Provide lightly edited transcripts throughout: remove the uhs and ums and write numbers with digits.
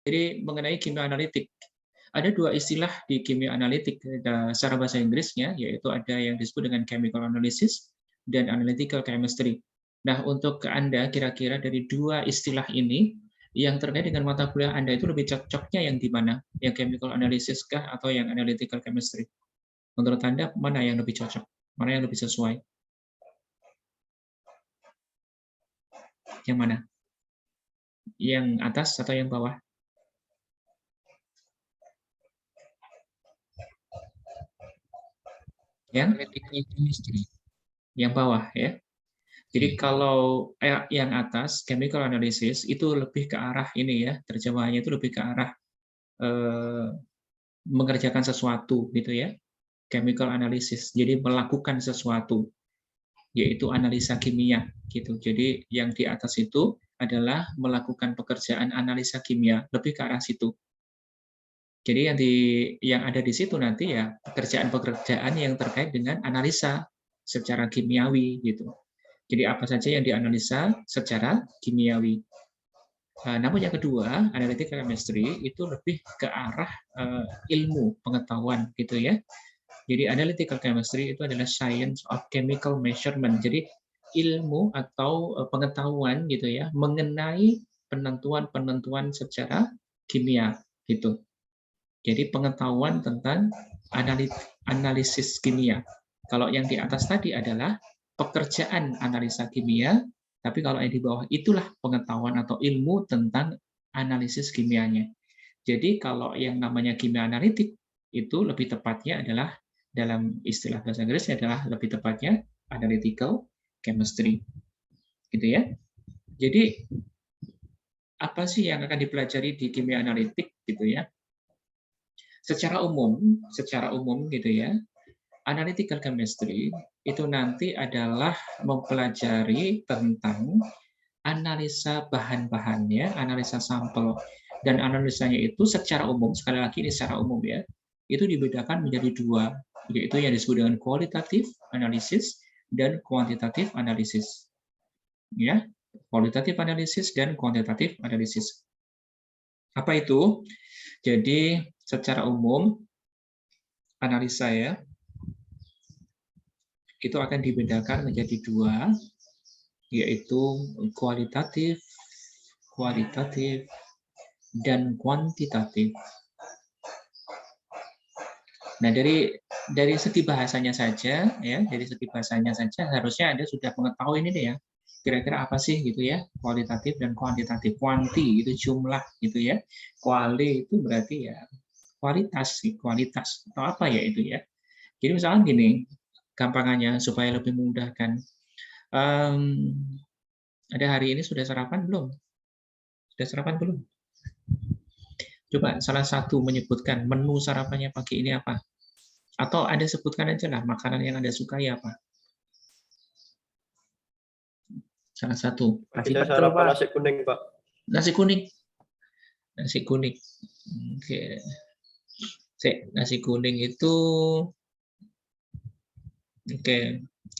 Jadi mengenai kimia analitik. Ada dua istilah di kimia analitik secara bahasa Inggrisnya, yaitu ada yang disebut dengan chemical analysis dan analytical chemistry. Nah, untuk Anda kira-kira dari dua istilah ini, yang terkait dengan mata kuliah Anda itu lebih cocoknya yang di mana? Yang chemical analysis kah atau yang analytical chemistry? Menurut Anda mana yang lebih cocok? Mana yang lebih sesuai? Yang mana? Yang atas atau yang bawah? Analytical chemistry. Yang bawah ya. Jadi kalau yang atas chemical analysis itu lebih ke arah ini ya, terjemahannya itu lebih ke arah mengerjakan sesuatu gitu ya. Chemical analysis. Jadi melakukan sesuatu, yaitu analisa kimia gitu. Jadi yang di atas itu adalah melakukan pekerjaan analisa kimia, lebih ke arah situ. Jadi yang ada di situ nanti ya pekerjaan-pekerjaan yang terkait dengan analisa secara kimiawi gitu. Jadi apa saja yang dianalisa secara kimiawi. Namun yang kedua, analytical chemistry itu lebih ke arah ilmu pengetahuan gitu ya. Jadi analytical chemistry itu adalah science of chemical measurement. Jadi ilmu atau pengetahuan gitu ya mengenai penentuan-penentuan secara kimia gitu. Jadi pengetahuan tentang analisis kimia. Kalau yang di atas tadi adalah pekerjaan analisa kimia, tapi kalau yang di bawah itulah pengetahuan atau ilmu tentang analisis kimianya. Jadi kalau yang namanya kimia analitik itu lebih tepatnya adalah dalam istilah bahasa Inggrisnya adalah lebih tepatnya analytical chemistry. Gitu ya. Jadi apa sih yang akan dipelajari di kimia analitik gitu ya? Secara umum gitu ya, analytical chemistry itu nanti adalah mempelajari tentang analisa bahan-bahannya, analisa sampel, dan analisanya itu secara umum, sekali lagi ini secara umum ya, itu dibedakan menjadi dua, yaitu yang disebut dengan qualitative analysis dan quantitative analysis. Ya, qualitative analysis dan quantitative analysis. Apa itu? Jadi secara umum analisa ya itu akan dibedakan menjadi dua, yaitu kualitatif, dan kuantitatif. Nah, dari segi bahasanya saja, ya, dari segi bahasanya saja harusnya Anda sudah mengetahui ini ya. Kira-kira apa sih gitu ya, kualitatif dan kuantitatif. Kuanti itu jumlah gitu ya. Kuali itu berarti ya kualitas atau apa ya itu ya. Jadi misalkan gini, gampangannya supaya lebih memudahkan. Ada hari ini sudah sarapan belum? Sudah sarapan belum? Coba salah satu menyebutkan menu sarapannya pagi ini apa? Atau Anda sebutkan aja lah makanan yang Anda sukai apa? Salah satu. Kita sarapan nasi kuning, Pak. Nasi kuning. Nasi kuning. Oke. Nasi kuning itu oke.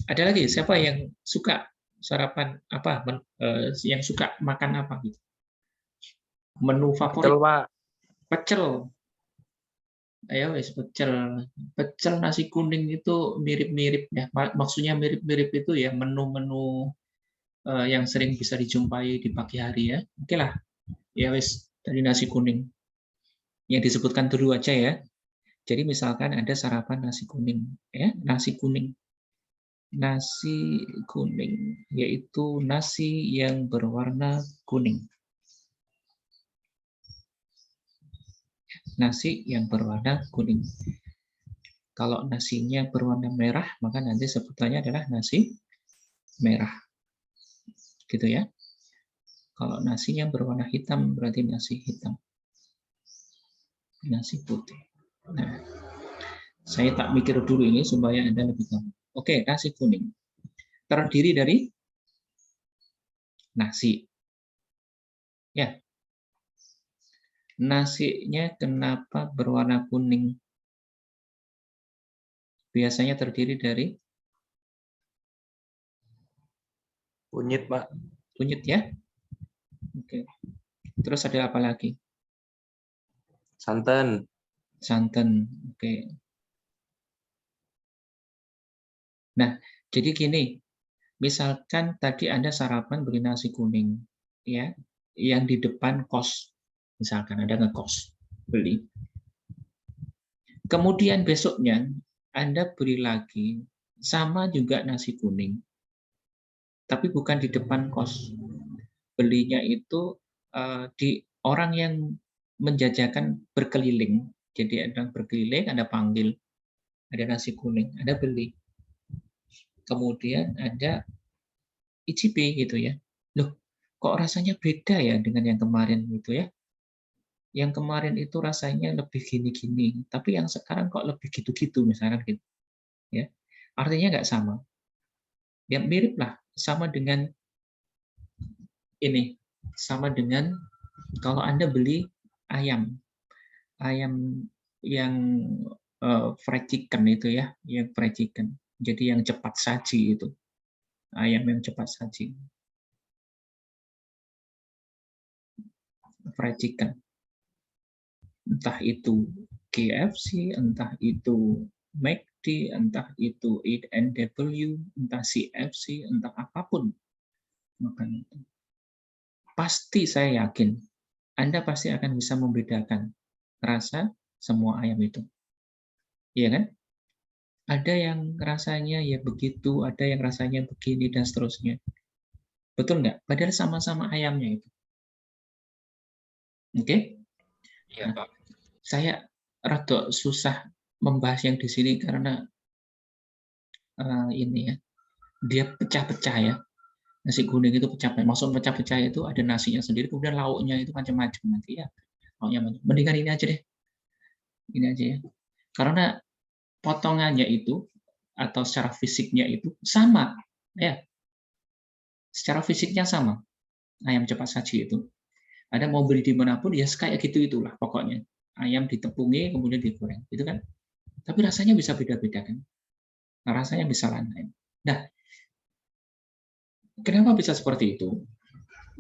Ada lagi siapa yang suka sarapan apa? Yang suka makan apa gitu? Menu favorit? Betul, Pak. Pecel. Ayo wis pecel. Pecel nasi kuning itu mirip-mirip ya. Maksudnya mirip-mirip itu ya menu-menu yang sering bisa dijumpai di pagi hari ya. Oke lah. Ya wis tadi nasi kuning. Yang disebutkan dulu aja ya. Jadi misalkan ada sarapan nasi kuning ya, nasi kuning. Nasi kuning yaitu nasi yang berwarna kuning. Nasi yang berwarna kuning. Kalau nasinya berwarna merah, maka nanti sebutannya adalah nasi merah. Gitu ya. Kalau nasinya berwarna hitam, berarti nasi hitam. Nasi putih. Nah, saya tak mikir dulu ini supaya Anda lebih gampang. Oke, nasi kuning. Terdiri dari nasi. Ya. Nasinya kenapa berwarna kuning? Biasanya terdiri dari Kunyit, Pak. kunyit ya. Oke. Terus ada apa lagi? Santan. Santan. Oke. Nah, jadi gini, misalkan tadi Anda sarapan beli nasi kuning, ya, yang di depan kos, misalkan Anda ngekos, beli. Kemudian besoknya Anda beli lagi, sama juga nasi kuning, tapi bukan di depan kos. Belinya itu di orang yang menjajakan berkeliling. Jadi Anda berkeliling, Anda panggil, ada nasi kuning, Anda beli. Kemudian Anda icipi gitu ya. Loh, kok rasanya beda ya dengan yang kemarin gitu ya. Yang kemarin itu rasanya lebih gini-gini, tapi yang sekarang kok lebih gitu-gitu misalkan gitu. Ya. Artinya nggak sama. Ya mirip lah, sama dengan ini, sama dengan kalau Anda beli ayam, ayam yang fried chicken itu ya, yang fried chicken. Jadi yang cepat saji itu, ayam yang cepat saji, fried chicken. Entah itu KFC, entah itu McD, entah itu A&W, entah CFC, entah apapun makan itu. Pasti saya yakin Anda pasti akan bisa membedakan rasa semua ayam itu. Iya kan? Ada yang rasanya ya begitu, ada yang rasanya begini, dan seterusnya. Betul nggak? Padahal sama-sama ayamnya itu. Oke? Iya, Pak. Saya rada susah membahas yang di sini karena ini ya, dia pecah-pecah ya. Nasi kuning itu pecah-pecah. Maksud pecah-pecah itu ada nasinya sendiri, kemudian lauknya itu macam-macam nanti ya. Lauknya macam. Mendingan ini aja deh. Ini aja ya. Karena potongannya itu atau secara fisiknya itu sama. Ya, secara fisiknya sama. Ayam cepat saji itu. Ada mau beli dimanapun ya kayak gitu itulah pokoknya. Ayam ditepungi kemudian digoreng, gitu kan? Tapi rasanya bisa beda-beda kan? Nah, rasanya bisa lain-lain. Nah, kenapa bisa seperti itu?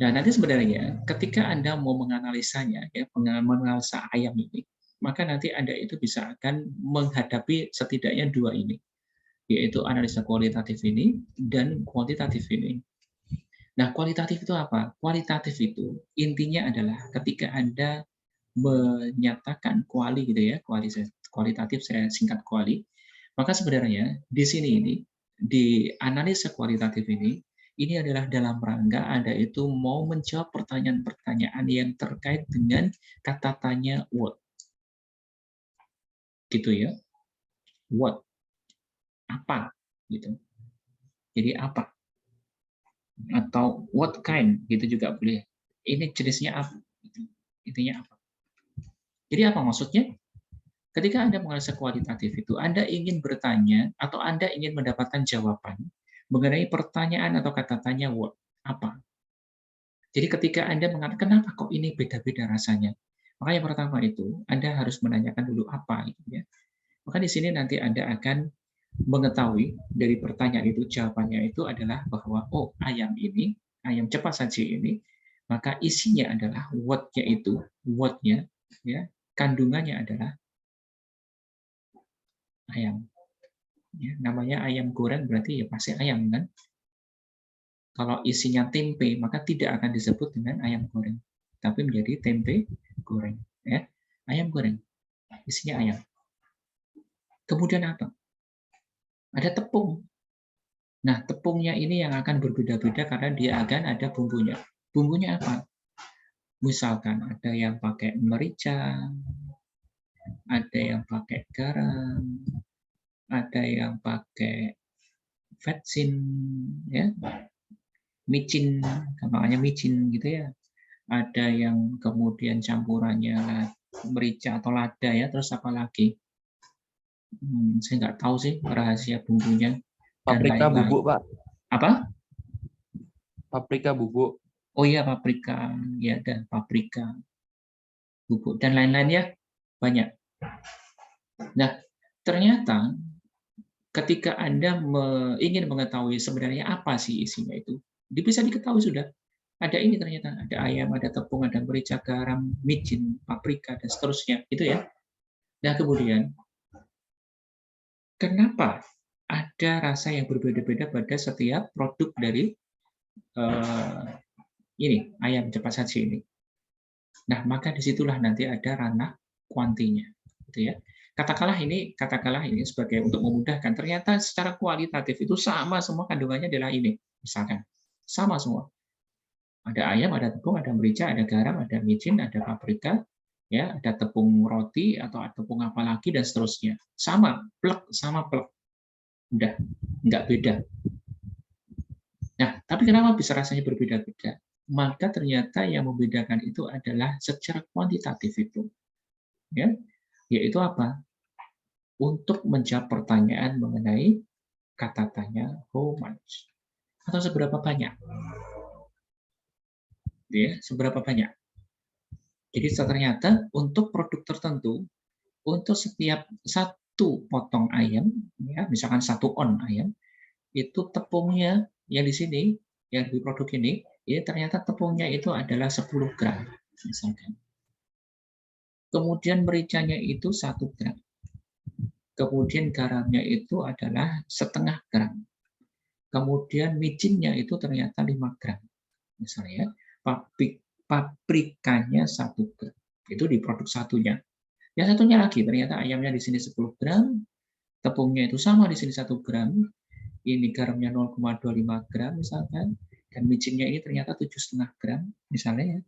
Nah, nanti sebenarnya ketika Anda mau menganalisanya, ya, menganalisa ayam ini, maka nanti Anda itu bisa akan menghadapi setidaknya dua ini, yaitu analisa kualitatif ini dan kuantitatif ini. Nah, kualitatif itu apa? Kualitatif itu intinya adalah ketika Anda menyatakan kuali gitu ya, kualitatif saya singkat kuali, maka sebenarnya di sini ini, di analisa kualitatif ini adalah dalam rangka Anda itu mau menjawab pertanyaan-pertanyaan yang terkait dengan kata tanya what. Gitu ya. What? Apa? Gitu. Jadi apa? Atau what kind? Gitu juga boleh. Ini jenisnya apa? Gitu. Intinya apa? Jadi apa maksudnya? Ketika Anda menganalisa kualitatif itu, Anda ingin bertanya atau Anda ingin mendapatkan jawaban mengenai pertanyaan atau kata tanya what, apa. Jadi ketika Anda mengatakan kenapa kok ini beda-beda rasanya, maka yang pertama itu Anda harus menanyakan dulu apa, gitu ya. Maka di sini nanti Anda akan mengetahui dari pertanyaan itu jawabannya itu adalah bahwa oh ayam ini, ayam cepat saji ini, maka isinya adalah what-nya itu, what-nya ya, kandungannya adalah ayam. Ya, namanya ayam goreng berarti ya pasti ayam kan. Kalau isinya tempe maka tidak akan disebut dengan ayam goreng, tapi menjadi tempe goreng. Ya, ayam goreng isinya ayam. Kemudian apa? Ada tepung. Nah, tepungnya ini yang akan berbeda-beda karena dia akan ada bumbunya. Bumbunya apa? Misalkan ada yang pakai merica, ada yang pakai garam, ada yang pakai vetsin, ya, micin, namanya micin gitu ya. Ada yang kemudian campurannya merica atau lada ya, terus apa lagi? Saya nggak tahu sih rahasia bumbunya dan Paprika lain-lain. bubuk, Pak. Apa? Paprika bubuk. Oh iya paprika, ya dan paprika, bubuk dan lain-lain ya, banyak. Nah, ternyata ketika Anda ingin mengetahui sebenarnya apa sih isinya itu, bisa diketahui sudah. ada ini ternyata, ada ayam, ada tepung, ada merica, garam, micin, paprika, dan seterusnya, itu ya. Nah, kemudian kenapa ada rasa yang berbeda-beda pada setiap produk dari ini ayam cepat saji ini? Nah, maka disitulah nanti ada ranah kuantinya, gitu ya. Katakanlah ini sebagai untuk memudahkan, ternyata secara kualitatif itu sama semua kandungannya adalah ini, misalkan sama semua. Ada ayam, ada tepung, ada merica, ada garam, ada micin, ada paprika, ya, ada tepung roti atau tepung apa lagi dan seterusnya. Sama plek, udah nggak beda. Nah, tapi kenapa bisa rasanya berbeda-beda? Maka ternyata yang membedakan itu adalah secara kuantitatif itu, ya, yaitu apa? Untuk menjawab pertanyaan mengenai kata tanya how much atau seberapa banyak, ya, seberapa banyak. Jadi ternyata untuk produk tertentu, untuk setiap satu potong ayam, ya, misalkan 1 on ayam, itu tepungnya yang di sini, yang di produk ini ternyata tepungnya itu adalah 10 gram, misalkan. Kemudian mericanya itu 1 gram. Kemudian garamnya itu adalah setengah gram. Kemudian micinnya itu ternyata 5 gram. Misalnya, paprikanya 1 gram. Itu di produk satunya. Yang satunya lagi, ternyata ayamnya di sini 10 gram, tepungnya itu sama di sini 1 gram, ini garamnya 0,25 gram misalkan, dan micinnya ini ternyata 7,5 gram, misalnya ya,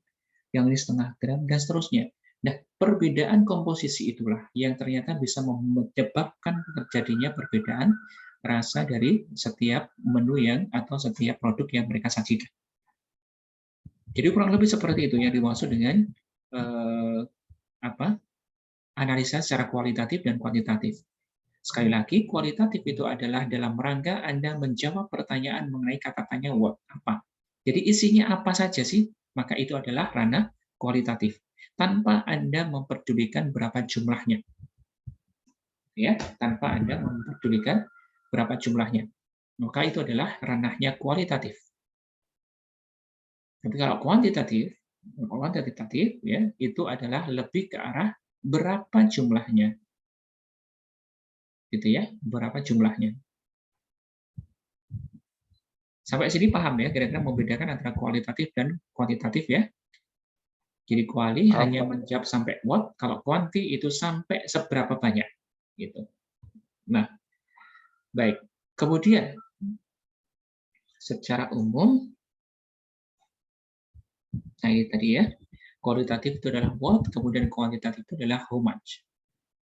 yang ini setengah gram, dan seterusnya. Nah, perbedaan komposisi itulah yang ternyata bisa menyebabkan terjadinya perbedaan rasa dari setiap menu yang atau setiap produk yang mereka sajikan. Jadi kurang lebih seperti itu yang dimaksud dengan analisa secara kualitatif dan kuantitatif. Sekali lagi, kualitatif itu adalah dalam rangka Anda menjawab pertanyaan mengenai kata tanya what, apa. Jadi isinya apa saja sih? Maka itu adalah ranah kualitatif. Tanpa Anda memperdulikan berapa jumlahnya. Ya, tanpa Anda memperdulikan berapa jumlahnya. Maka itu adalah ranahnya kualitatif. Tapi kalau kuantitatif ya, itu adalah lebih ke arah berapa jumlahnya. Gitu ya, berapa jumlahnya. Sampai sini paham ya, kira-kira membedakan antara kualitatif dan kuantitatif ya. Jadi kuali hanya menjawab sampai what, kalau kuanti itu sampai seberapa banyak. Gitu. Nah, baik. Kemudian, secara umum, nah ini tadi ya, kualitatif itu adalah what, kemudian kuantitatif itu adalah how much.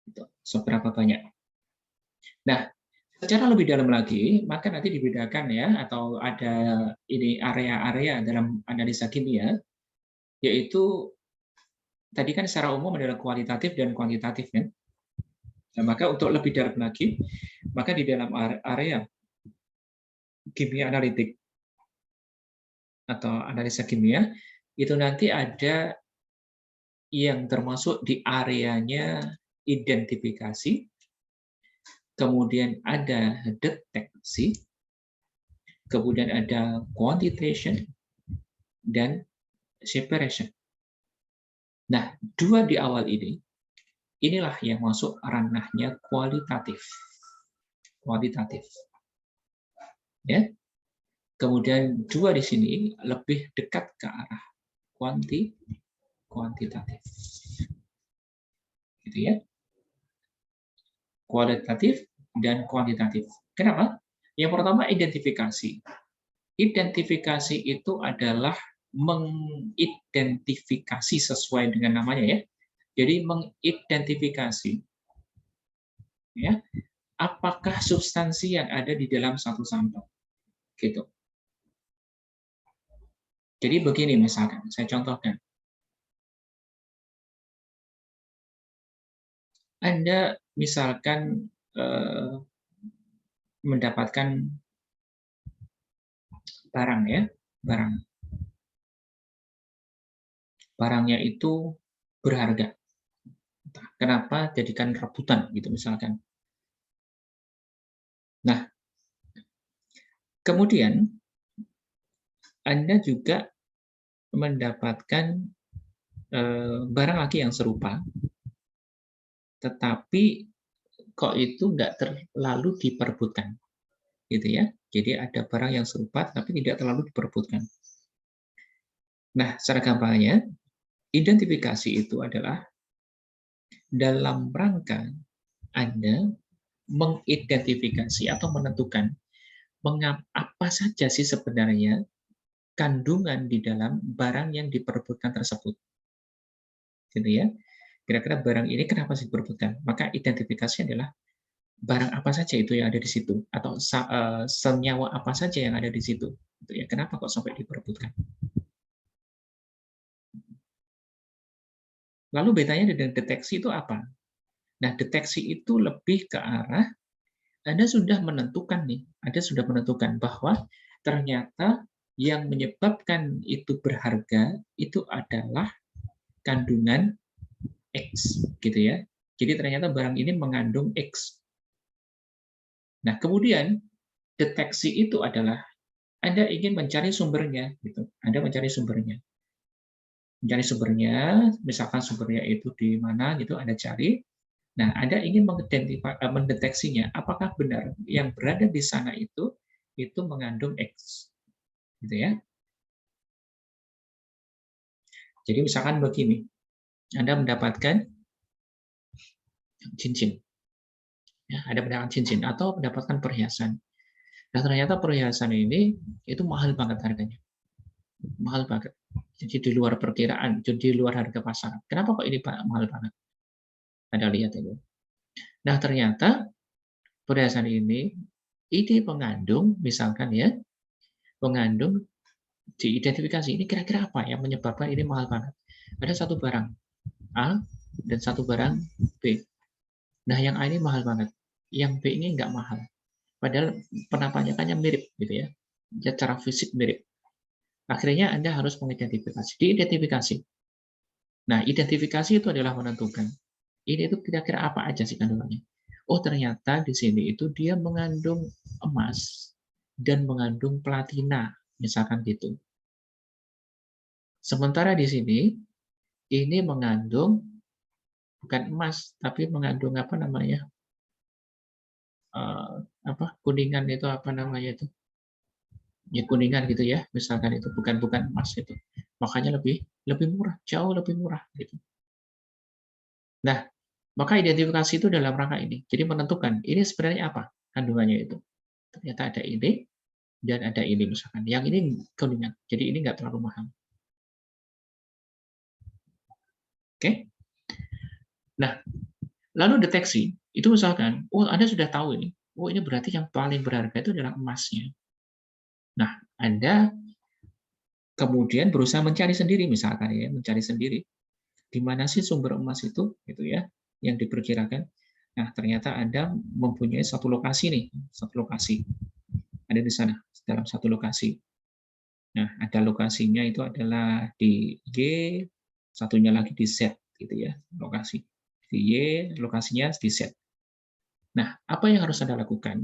Gitu. Seberapa banyak. Nah, secara lebih dalam lagi, maka nanti dibedakan ya, atau ada ini area-area dalam analisa kimia, yaitu tadi kan secara umum adalah kualitatif dan kuantitatif ya. Nah, maka untuk lebih dalam lagi, maka di dalam area kimia analitik atau analisa kimia itu nanti ada yang termasuk di areanya identifikasi, kemudian ada deteksi, kemudian ada quantitation, dan separation. Nah, dua di awal ini, inilah yang masuk ranahnya kualitatif. Kualitatif. Ya. Kemudian dua di sini lebih dekat ke arah kuantitatif. Gitu ya. Kualitatif dan kuantitatif. Kenapa? Yang pertama identifikasi. Identifikasi itu adalah mengidentifikasi sesuai dengan namanya ya. Jadi mengidentifikasi ya, apakah substansi yang ada di dalam satu sampel. Gitu. Jadi begini misalkan, saya contohkan. Anda misalkan mendapatkan barang ya, barang. Barangnya itu berharga. Kenapa jadikan rebutan gitu misalkan. Nah, kemudian Anda juga mendapatkan barang lagi yang serupa, tetapi kok itu nggak terlalu diperebutkan, gitu ya. Jadi ada barang yang serupa tapi tidak terlalu diperebutkan. Nah, secara gampangnya, identifikasi itu adalah dalam rangka Anda mengidentifikasi atau menentukan apa saja sih sebenarnya kandungan di dalam barang yang diperebutkan tersebut, gitu ya. Kira-kira barang ini kenapa sih diperebutkan? Maka identifikasi adalah barang apa saja itu yang ada di situ, atau senyawa apa saja yang ada di situ, gitu ya. Kenapa kok sampai diperebutkan? Lalu bedanya dengan deteksi itu apa? Nah, deteksi itu lebih ke arah Anda sudah menentukan nih, Anda sudah menentukan bahwa ternyata yang menyebabkan itu berharga itu adalah kandungan X, gitu ya. Jadi ternyata barang ini mengandung X. Nah, kemudian deteksi itu adalah Anda ingin mencari sumbernya, gitu. Anda mencari sumbernya. Mencari sumbernya, misalkan sumbernya itu di mana gitu, Anda cari. Nah, Anda ingin mendeteksinya, apakah benar yang berada di sana itu mengandung X, gitu ya. Jadi misalkan begini, Anda mendapatkan cincin, ya, Anda mendapatkan cincin atau mendapatkan perhiasan. Nah, ternyata perhiasan ini itu mahal banget harganya, mahal banget. Jadi di luar perkiraan, jadi di luar harga pasar. Kenapa kok ini mahal banget? Anda lihat itu. Nah, ternyata perhiasan ini mengandung, misalkan ya, mengandung diidentifikasi ini kira-kira apa yang menyebabkan ini mahal banget. Ada satu barang A dan satu barang B. Nah, yang A ini mahal banget. Yang B ini nggak mahal. Padahal penampakannya mirip gitu ya. Secara fisik mirip. Akhirnya Anda harus mengidentifikasi. Diidentifikasi. Nah, identifikasi itu adalah menentukan. Ini itu kira-kira apa aja sih kandungannya. Oh, ternyata di sini itu dia mengandung emas dan mengandung platina, misalkan gitu. Sementara di sini ini mengandung bukan emas, tapi mengandung apa namanya? Kuningan itu apa namanya itu? Ya kuningan gitu ya, misalkan itu bukan emas itu. Makanya lebih murah, jauh lebih murah gitu. Nah, maka identifikasi itu dalam rangka ini. Jadi menentukan ini sebenarnya apa kandungannya itu. Ternyata ada ini dan ada ini misalkan. Yang ini kuningan, jadi ini nggak terlalu mahal. Oke? Nah, lalu deteksi itu misalkan, oh Anda sudah tahu ini, oh ini berarti yang paling berharga itu adalah emasnya. Nah, Anda kemudian berusaha mencari sendiri misalkan ya, mencari sendiri di mana sih sumber emas itu gitu ya, yang diperkirakan. Nah, ternyata Anda mempunyai satu lokasi nih, satu lokasi. Ada di sana dalam satu lokasi. Nah, ada lokasinya itu adalah di Y, satunya lagi di Z gitu ya, lokasi. Di Y, lokasinya di Z. Nah, apa yang harus Anda lakukan?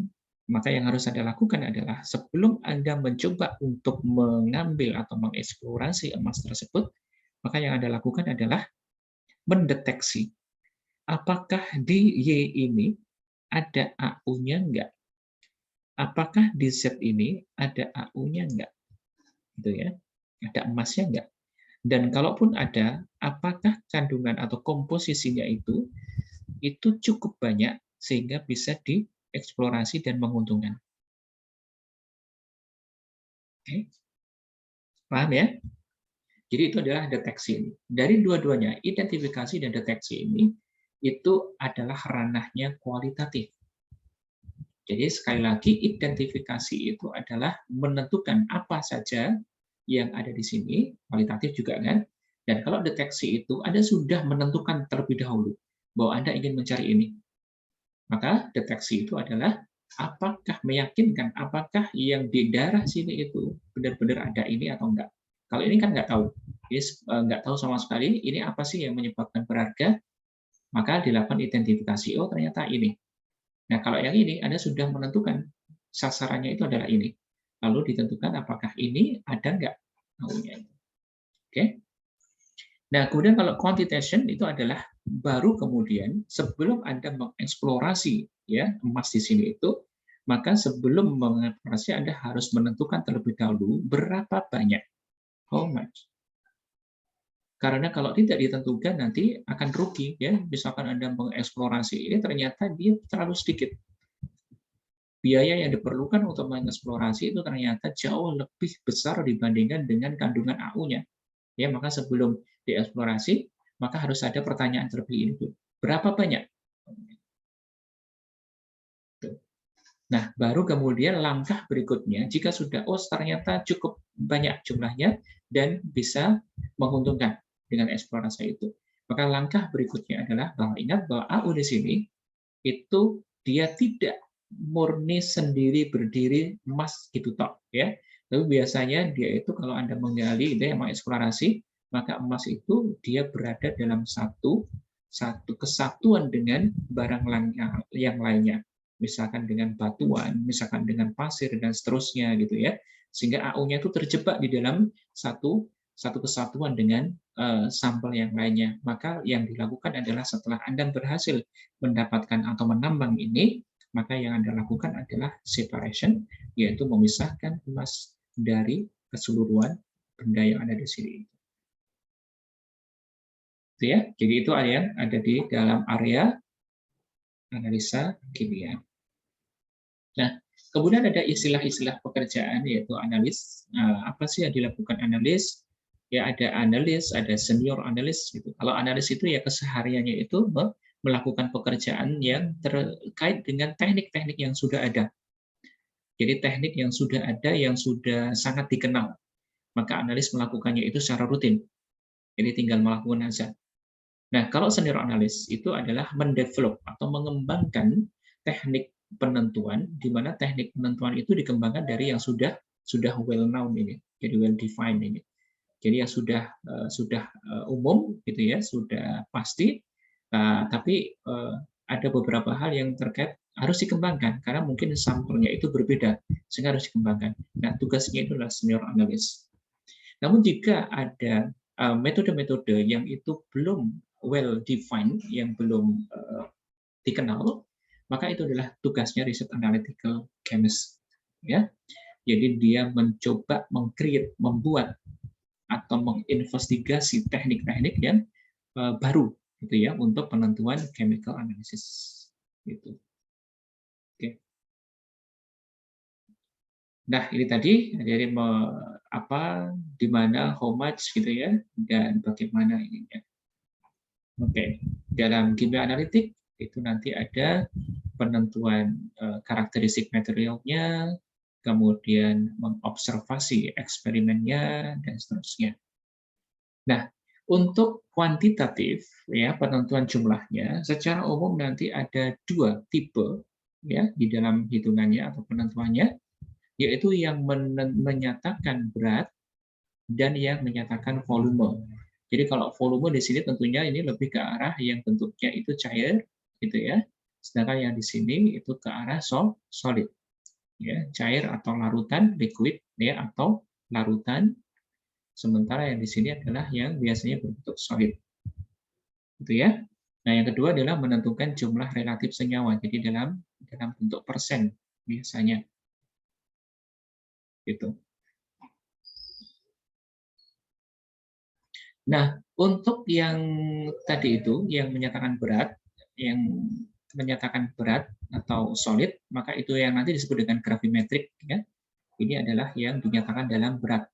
Maka yang harus Anda lakukan adalah sebelum Anda mencoba untuk mengambil atau mengeksplorasi emas tersebut, maka yang Anda lakukan adalah mendeteksi apakah di Y ini ada AU-nya enggak? Apakah di Z ini ada AU-nya enggak? Gitu ya. Ada emasnya enggak? Dan kalaupun ada, apakah kandungan atau komposisinya itu cukup banyak sehingga bisa dieksplorasi dan menguntungkan. Oke. Paham ya? Jadi itu adalah deteksi. Dari dua-duanya, identifikasi dan deteksi ini, itu adalah ranahnya kualitatif. Jadi sekali lagi, identifikasi itu adalah menentukan apa saja yang ada di sini, kualitatif juga kan. Dan kalau deteksi itu, Anda sudah menentukan terlebih dahulu bahwa Anda ingin mencari ini. Maka deteksi itu adalah apakah meyakinkan apakah yang di daerah sini itu benar-benar ada ini atau enggak. Kalau ini kan nggak tahu, nggak tahu sama sekali ini apa sih yang menyebabkan berharga, maka dilakukan identifikasi. Oh ternyata ini. Nah kalau yang ini Anda sudah menentukan sasarannya itu adalah ini, lalu ditentukan apakah ini ada nggak tahunya itu. Oke. Nah, kemudian kalau quantitation itu adalah baru kemudian sebelum Anda mengeksplorasi ya emas di sini itu, maka sebelum mengeksplorasi Anda harus menentukan terlebih dahulu berapa banyak, how much. Karena kalau tidak ditentukan nanti akan rugi ya. Misalkan Anda mengeksplorasi ini ternyata dia terlalu sedikit. Biaya yang diperlukan untuk mengeksplorasi itu ternyata jauh lebih besar dibandingkan dengan kandungan AU-nya. Ya, maka sebelum dieksplorasi, maka harus ada pertanyaan terlebih dahulu. Berapa banyak? Nah, baru kemudian langkah berikutnya, jika sudah, oh ternyata cukup banyak jumlahnya dan bisa menguntungkan dengan eksplorasi itu. Maka langkah berikutnya adalah bahwa ingat bahwa AU di sini itu dia tidak murni sendiri berdiri emas gitu tok ya. Tapi biasanya dia itu kalau Anda menggali itu yang mengeksplorasi, maka emas itu dia berada dalam satu kesatuan dengan barang yang lainnya. Misalkan dengan batuan, misalkan dengan pasir dan seterusnya gitu ya. Sehingga AU-nya itu terjebak di dalam satu kesatuan dengan sampel yang lainnya. Maka yang dilakukan adalah setelah Anda berhasil mendapatkan atau menambang ini, maka yang Anda lakukan adalah separation, yaitu memisahkan emas dari keseluruhan benda yang ada di sini. Itu ya. Jadi itu yang ada di dalam area analisa kimia. Nah, kemudian ada istilah-istilah pekerjaan yaitu analis. Apa sih yang dilakukan analis? Ya ada analis, ada senior analis gitu. Kalau analis itu ya kesehariannya itu melakukan pekerjaan yang terkait dengan teknik-teknik yang sudah ada. Jadi teknik yang sudah ada, yang sudah sangat dikenal. Maka analis melakukannya itu secara rutin. Jadi tinggal melakukan saja. Nah, kalau senior analis itu adalah mendevelop atau mengembangkan teknik penentuan, di mana teknik penentuan itu dikembangkan dari yang sudah well known ini, jadi well defined ini. Jadi yang sudah umum gitu ya, sudah pasti. Tapi ada beberapa hal yang terkait harus dikembangkan karena mungkin sampelnya itu berbeda sehingga harus dikembangkan. Nah, tugasnya itu adalah senior analis. Namun jika ada metode-metode yang itu belum well defined, yang belum dikenal, maka itu adalah tugasnya riset analytical chemist. Ya, jadi dia mencoba mengcreate, membuat atau menginvestigasi teknik-teknik yang baru, gitu ya, untuk penentuan chemical analysis. Gitu. Oke. Nah, ini tadi jadi di mana, how much, gitu ya, dan bagaimana ininya. Oke, dalam kimia analitik itu nanti ada penentuan karakteristik materialnya, kemudian mengobservasi eksperimennya, dan seterusnya. Nah, untuk kuantitatif ya penentuan jumlahnya, secara umum nanti ada dua tipe ya di dalam hitungannya atau penentuannya, yaitu yang menyatakan berat dan yang menyatakan volume. Jadi kalau volume di sini tentunya ini lebih ke arah yang bentuknya itu cair, gitu ya. Sedangkan yang di sini itu ke arah solid, ya, cair atau larutan, liquid, ya, atau larutan. Sementara yang di sini adalah yang biasanya berbentuk solid, gitu ya. Nah, yang kedua adalah menentukan jumlah relatif senyawa, jadi dalam bentuk persen biasanya, gitu. Nah, untuk yang tadi itu, yang menyatakan berat atau solid, maka itu yang nanti disebut dengan gravimetrik. Ya. Ini adalah yang dinyatakan dalam berat.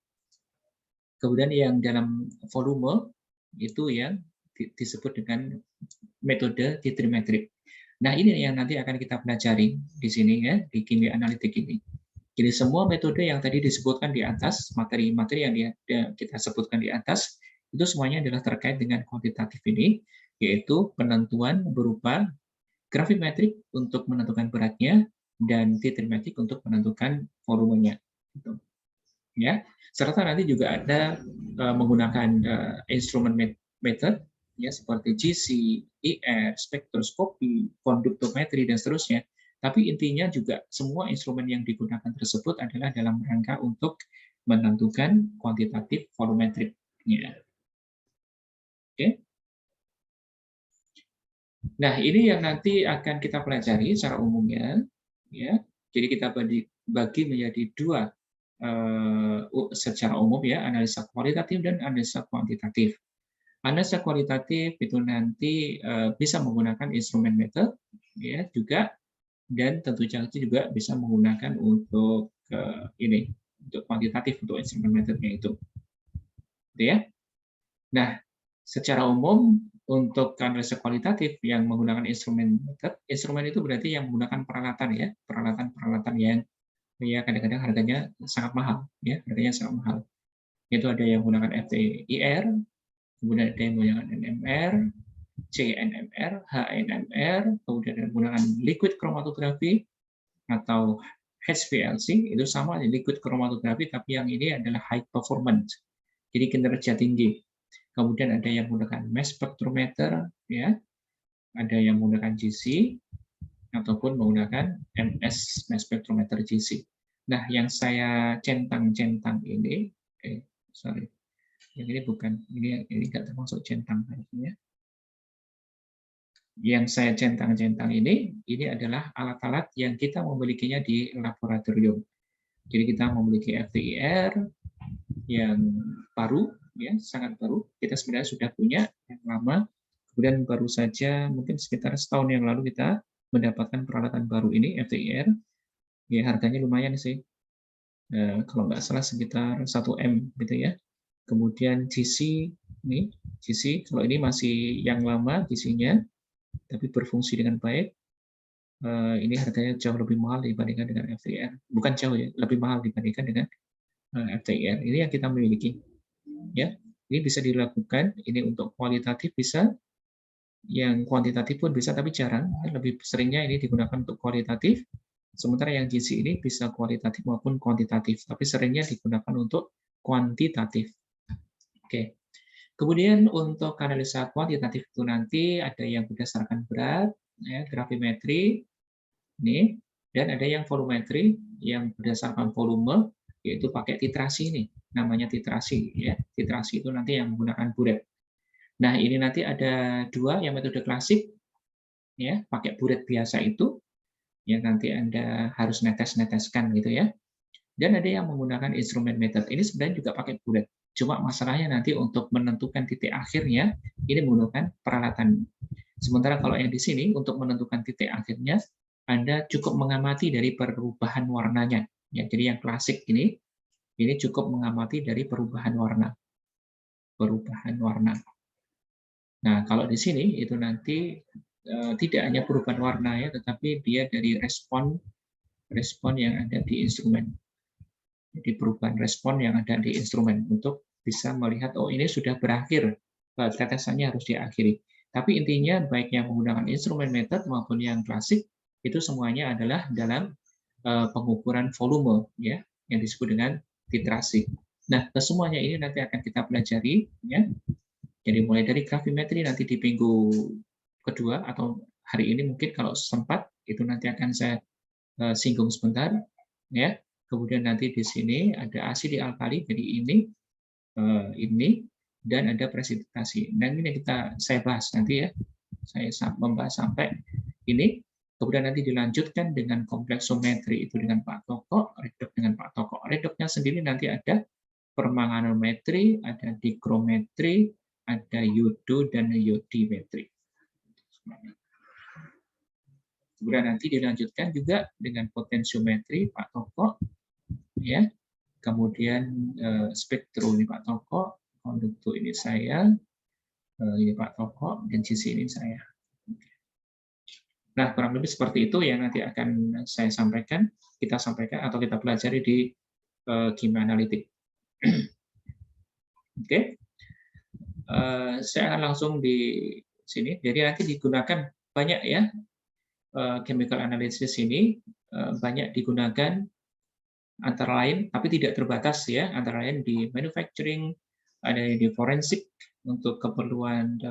Kemudian yang dalam volume, itu yang disebut dengan metode titrimetrik. Nah, ini yang nanti akan kita pelajari di sini ya, di kimia analitik ini. Jadi semua metode yang tadi disebutkan di atas, materi-materi yang kita sebutkan di atas, itu semuanya adalah terkait dengan kuantitatif ini, yaitu penentuan berupa gravimetrik untuk menentukan beratnya dan titrimetrik untuk menentukan volumenya. Ya, serta nanti juga ada menggunakan instrumen method ya seperti GC, IR, spektroskopi, konduktometri dan seterusnya. Tapi intinya juga semua instrumen yang digunakan tersebut adalah dalam rangka untuk menentukan kuantitatif volumetrik Ya. Oke. Nah, ini yang nanti akan kita pelajari secara umumnya, ya. Jadi kita bagi menjadi dua secara umum ya, analisa kualitatif dan analisa kuantitatif. Analisa kualitatif itu nanti bisa menggunakan instrumen method, ya juga, dan tentu saja juga bisa menggunakan untuk ini, untuk kuantitatif untuk instrumen methodnya itu, gitu ya. Nah, secara umum untuk analisa kualitatif yang menggunakan instrumen method, instrumen itu berarti yang menggunakan peralatan ya, peralatan-peralatan yang ya kadang-kadang harganya sangat mahal ya, harganya sangat mahal. Itu ada yang menggunakan FTIR, kemudian ada yang menggunakan NMR, CNMR, HNMR, kemudian ada yang menggunakan liquid chromatography atau HPLC, itu sama liquid chromatography tapi yang ini adalah high performance. Jadi kinerja tinggi. Kemudian ada yang menggunakan mass spectrometer, ya, ada yang menggunakan GC ataupun menggunakan MS mass spectrometer GC. Nah, yang saya centang-centang ini, sorry, yang ini bukan, ini nggak termasuk centang ya. Yang saya centang-centang ini adalah alat-alat yang kita memilikinya di laboratorium. Jadi kita memiliki FTIR yang baru, ya sangat baru. Kita sebenarnya sudah punya yang lama, kemudian baru saja mungkin sekitar setahun yang lalu kita mendapatkan peralatan baru ini FTIR. Ya harganya lumayan sih, kalau nggak salah sekitar 1M gitu ya. Kemudian GC ini, GC kalau ini masih yang lama GC-nya, tapi berfungsi dengan baik. Ini harganya jauh lebih mahal dibandingkan dengan FTIR. Bukan jauh ya, lebih mahal dibandingkan dengan FTIR. Ini yang kita miliki. Ya, ini bisa dilakukan. Ini untuk kualitatif bisa, yang kuantitatif pun bisa, tapi jarang. Lebih seringnya ini digunakan untuk kualitatif. Sementara yang GC ini bisa kualitatif maupun kuantitatif, tapi seringnya digunakan untuk kuantitatif. Oke. Kemudian untuk analisa kuantitatif itu nanti ada yang berdasarkan berat, ya, gravimetri, ini, dan ada yang volumetri yang berdasarkan volume, yaitu pakai titrasi ini, namanya titrasi, ya. Titrasi itu nanti yang menggunakan buret. Nah, ini nanti ada dua, yang metode klasik, ya, pakai buret biasa itu, yang nanti Anda harus netes-neteskan gitu ya. Dan ada yang menggunakan instrumen method. Ini sebenarnya juga pakai buret. Cuma masalahnya nanti untuk menentukan titik akhirnya, ini menggunakan peralatan. Sementara kalau yang di sini, untuk menentukan titik akhirnya, Anda cukup mengamati dari perubahan warnanya. Ya, jadi yang klasik ini cukup mengamati dari perubahan warna. Perubahan warna. Nah, kalau di sini itu nanti tidak hanya perubahan warna ya, tetapi dia dari respon yang ada di instrumen. Jadi perubahan respon yang ada di instrumen untuk bisa melihat, oh ini sudah berakhir, tetesannya harus diakhiri. Tapi intinya baik yang menggunakan instrumen method maupun yang klasik, itu semuanya adalah dalam pengukuran volume, ya, yang disebut dengan titrasi. Nah, kesemuanya ini nanti akan kita pelajari, ya. Jadi mulai dari gravimetri nanti di minggu kedua atau hari ini mungkin kalau sempat itu nanti akan saya singgung sebentar, ya. Kemudian nanti di sini ada asidi alkali, jadi ini dan ada presitasi. Dan ini saya bahas nanti ya. Saya membahas sampai ini. Kemudian nanti dilanjutkan dengan kompleksometri itu dengan Pak Toko, redox dengan Pak Toko. Redoxnya sendiri nanti ada permanganometri, ada dikrometri, ada yodo dan yodimetri. Kemudian nanti dilanjutkan juga dengan potensiometri Pak Toko, ya. Kemudian spektro ini Pak Toko, konduktor ini saya, ini Pak Toko, dan GC ini saya. Nah, kurang lebih seperti itu yang nanti akan saya sampaikan, kita sampaikan atau kita pelajari di kimia analitik. Oke, saya akan langsung di sini. Jadi nanti digunakan banyak ya, chemical analysis ini banyak digunakan antara lain, tapi tidak terbatas ya, antara lain di manufacturing, ada di forensik untuk keperluan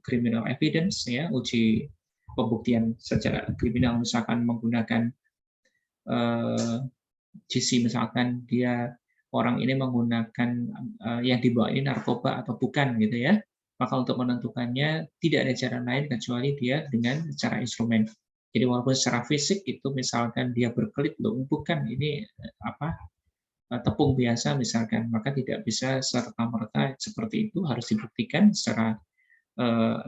criminal evidence ya, uji pembuktian secara kriminal, misalkan menggunakan GC misalkan dia orang ini menggunakan yang dibawa ini narkoba atau bukan gitu ya. Maka untuk menentukannya tidak ada cara lain kecuali dia dengan cara instrumen. Jadi walaupun secara fisik itu misalkan dia berkelit, loh bukan ini tepung biasa misalkan, maka tidak bisa serta-merta seperti itu, harus dibuktikan secara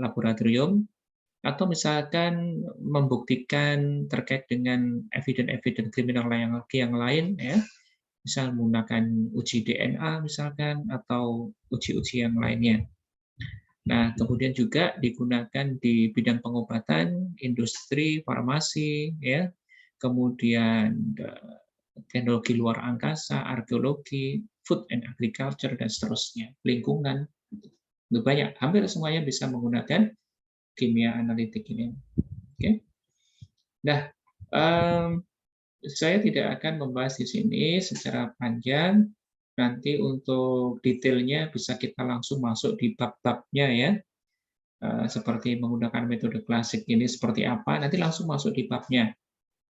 laboratorium, atau misalkan membuktikan terkait dengan evidence kriminal yang lain ya, misal menggunakan uji DNA misalkan atau uji-uji yang lainnya. Nah, kemudian juga digunakan di bidang pengobatan, industri, farmasi, ya, kemudian teknologi luar angkasa, arkeologi, food and agriculture, dan seterusnya, lingkungan. Itu banyak, hampir semuanya bisa menggunakan kimia analitik ini. Oke. Nah, saya tidak akan membahas di sini secara panjang. Nanti untuk detailnya bisa kita langsung masuk di bab-babnya ya. Seperti menggunakan metode klasik ini seperti apa, nanti langsung masuk di babnya.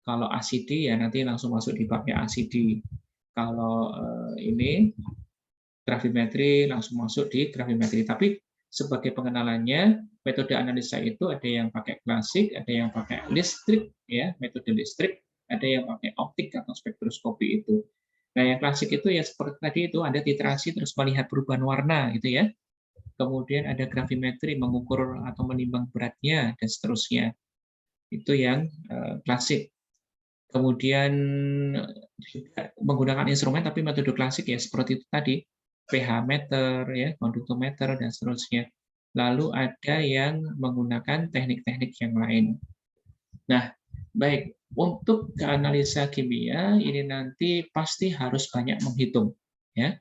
Kalau ACD ya nanti langsung masuk di babnya ACD. Kalau ini gravimetri langsung masuk di gravimetri. Tapi sebagai pengenalannya, metode analisa itu ada yang pakai klasik, ada yang pakai listrik ya, metode listrik, ada yang pakai optik atau spektroskopi itu. Nah, yang klasik itu ya seperti tadi itu ada titrasi terus melihat perubahan warna gitu ya. Kemudian ada gravimetri mengukur atau menimbang beratnya dan seterusnya. Itu yang klasik. Kemudian juga menggunakan instrumen tapi metode klasik ya seperti itu tadi, pH meter ya, konduktometer dan seterusnya. Lalu ada yang menggunakan teknik-teknik yang lain. Nah, baik, untuk analisa kimia ini nanti pasti harus banyak menghitung ya.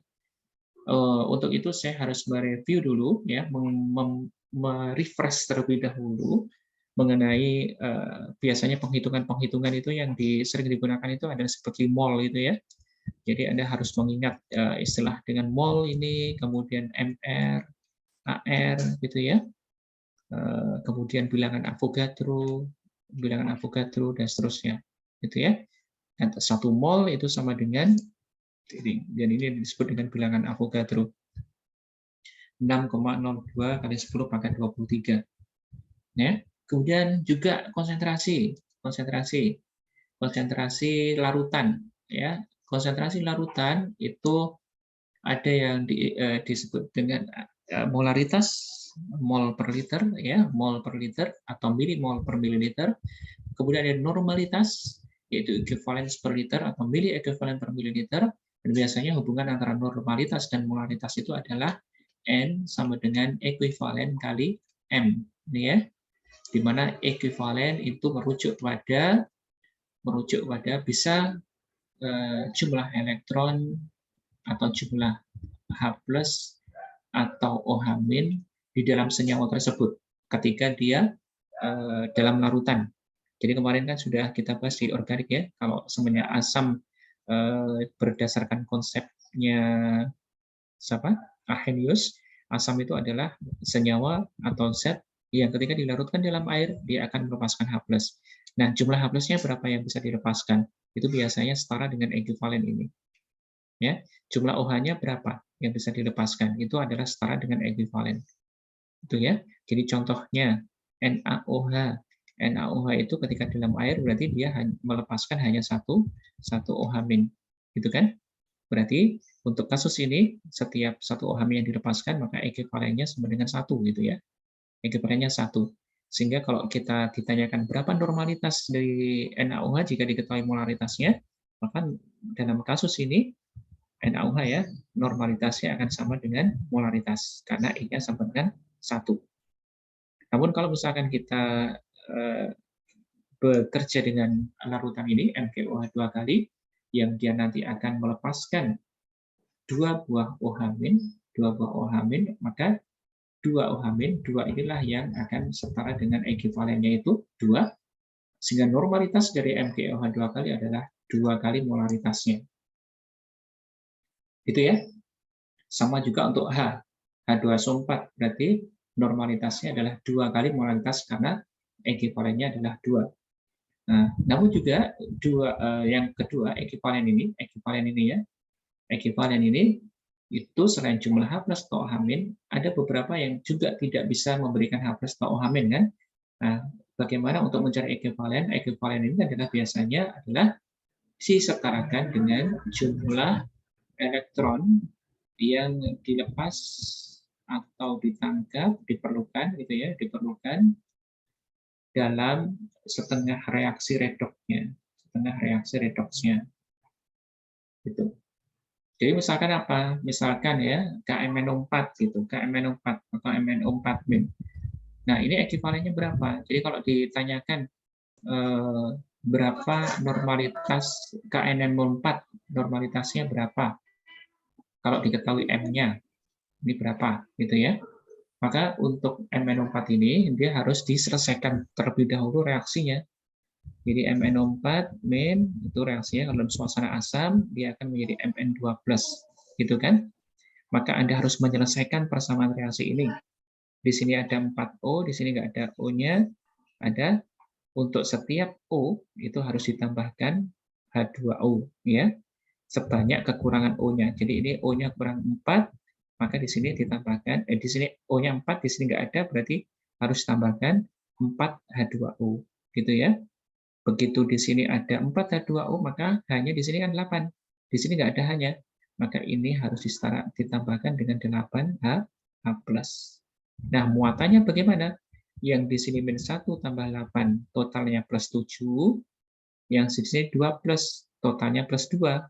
Untuk itu saya harus mereview dulu ya, merefresh terlebih dahulu mengenai biasanya penghitungan-penghitungan itu yang sering digunakan itu adalah seperti mol itu ya. Jadi Anda harus mengingat istilah dengan mol ini, kemudian MR, AR gitu ya. Kemudian bilangan Avogadro dan seterusnya. Gitu ya. Dan 1 mol itu sama dengan, dan ini disebut dengan bilangan Avogadro. 6,02 kali 10 pangkat 23. Ya. Kemudian juga konsentrasi larutan. Ya. Konsentrasi larutan itu ada yang disebut dengan molaritas, mol per liter, ya, mol per liter atau milimol per mililiter. Kemudian ada normalitas, yaitu equivalence per liter atau milli equivalent per mililiter. Dan biasanya hubungan antara normalitas dan molaritas itu adalah N sama dengan ekuivalen kali M. Ini ya, di mana ekuivalen itu merujuk pada bisa jumlah elektron atau jumlah H+ atau OH- di dalam senyawa tersebut ketika dia dalam larutan. Jadi kemarin kan sudah kita bahas di organik ya, kalau semuanya asam berdasarkan konsepnya Arrhenius, asam itu adalah senyawa atau zat yang ketika dilarutkan dalam air dia akan melepaskan H+. Nah, jumlah H+-nya berapa yang bisa dilepaskan? Itu biasanya setara dengan ekuivalen ini. Ya, jumlah OH-nya berapa yang bisa dilepaskan? Itu adalah setara dengan ekuivalen. Itu ya. Jadi contohnya NaOH. NaOH itu ketika dalam air berarti dia melepaskan hanya satu OH-. Gitu kan? Berarti untuk kasus ini setiap satu OH- yang dilepaskan maka ekuivalennya sama dengan 1 gitu ya. Ekuivalennya 1. Sehingga kalau kita ditanyakan berapa normalitas dari NaOH jika diketahui molaritasnya, maka dalam kasus ini NaOH ya, normalitasnya akan sama dengan molaritas karena I-nya sama dengan 1. Namun kalau misalkan kita bekerja dengan larutan ini MgOH 2 kali, yang dia nanti akan melepaskan 2 buah OH-, maka 2 OH-, 2 inilah yang akan setara dengan ekuivalennya itu 2, sehingga normalitas dari MgOH 2 kali adalah 2 kali molaritasnya. Gitu ya. Sama juga untuk H. H2SO4 berarti normalitasnya adalah 2 kali molaritas karena ekuivalennya adalah 2. Nah, namun juga yang kedua ekuivalen ini ya, Ekivalen ini itu selain jumlah H plus atau H min, ada beberapa yang juga tidak bisa memberikan H plus atau H min kan. Nah, bagaimana untuk mencari ekivalen? Ekivalen ini adalah biasanya adalah disetarakan dengan jumlah elektron yang dilepas atau ditangkap, diperlukan gitu ya, diperlukan dalam setengah reaksi redoksnya, gitu. Jadi misalkan apa? Misalkan ya KMNO4 gitu, KMNO4 atau MNO4 min. Nah, ini ekivalennya berapa? Jadi kalau ditanyakan berapa normalitas KNNO4, normalitasnya berapa? Kalau diketahui M-nya, ini berapa gitu ya. Maka untuk MnO4 ini dia harus diselesaikan terlebih dahulu reaksinya. Jadi MnO4 min itu reaksinya dalam suasana asam dia akan menjadi Mn2+, gitu kan? Maka Anda harus menyelesaikan persamaan reaksi ini. Di sini ada 4O, di sini nggak ada O-nya, ada untuk setiap O itu harus ditambahkan H2O ya. Sebanyak kekurangan O-nya. Jadi ini O-nya kurang 4, maka di sini ditambahkan, di sini O-nya 4, di sini nggak ada, berarti harus tambahkan 4H2O. Gitu ya. Begitu di sini ada 4H2O, maka H-nya di sini kan 8. Di sini nggak ada H-nya. Maka ini harus ditambahkan dengan 8H+. Nah, muatannya bagaimana? Yang di sini min 1 tambah 8, totalnya plus 7. Yang di sini 2 plus, totalnya plus 2.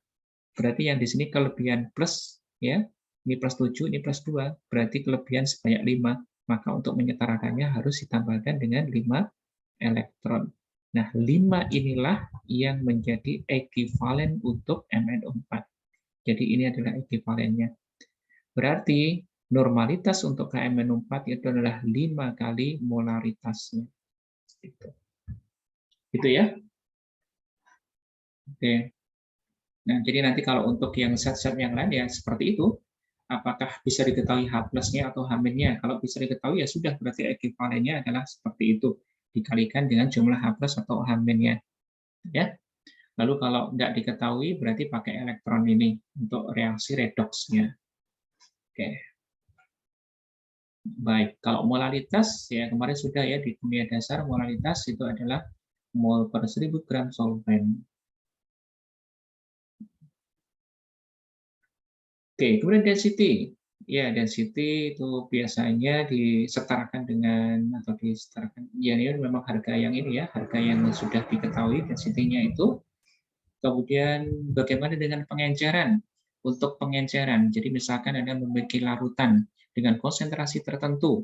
Berarti yang di sini kelebihan plus, ya, ini plus 7, ini plus 2, berarti kelebihan sebanyak 5. Maka untuk menyetarakannya harus ditambahkan dengan 5 elektron. Nah, 5 inilah yang menjadi ekivalen untuk MnO4. Jadi ini adalah ekivalennya. Berarti normalitas untuk KMnO4 itu adalah 5 kali molaritasnya. Gitu ya. Oke. Nah, jadi nanti kalau untuk yang zat-zat yang lain ya seperti itu, apakah bisa diketahui H plusnya atau H minnya? Kalau bisa diketahui ya sudah, berarti ekivalennya adalah seperti itu, dikalikan dengan jumlah H plus atau H minnya. Ya. Lalu kalau nggak diketahui, berarti pakai elektron ini untuk reaksi redoksnya. Oke. Baik, kalau molaritas, ya kemarin sudah ya di kimia dasar, molaritas itu adalah mol per 1000 gram solvent. Oke, kemudian density. Ya, density itu biasanya disetarakan dengan atau disetarakan. Ya, ini memang harga yang ini ya, harga yang sudah diketahui density-nya itu. Kemudian bagaimana dengan pengenceran? Untuk pengenceran, jadi misalkan Anda memiliki larutan dengan konsentrasi tertentu,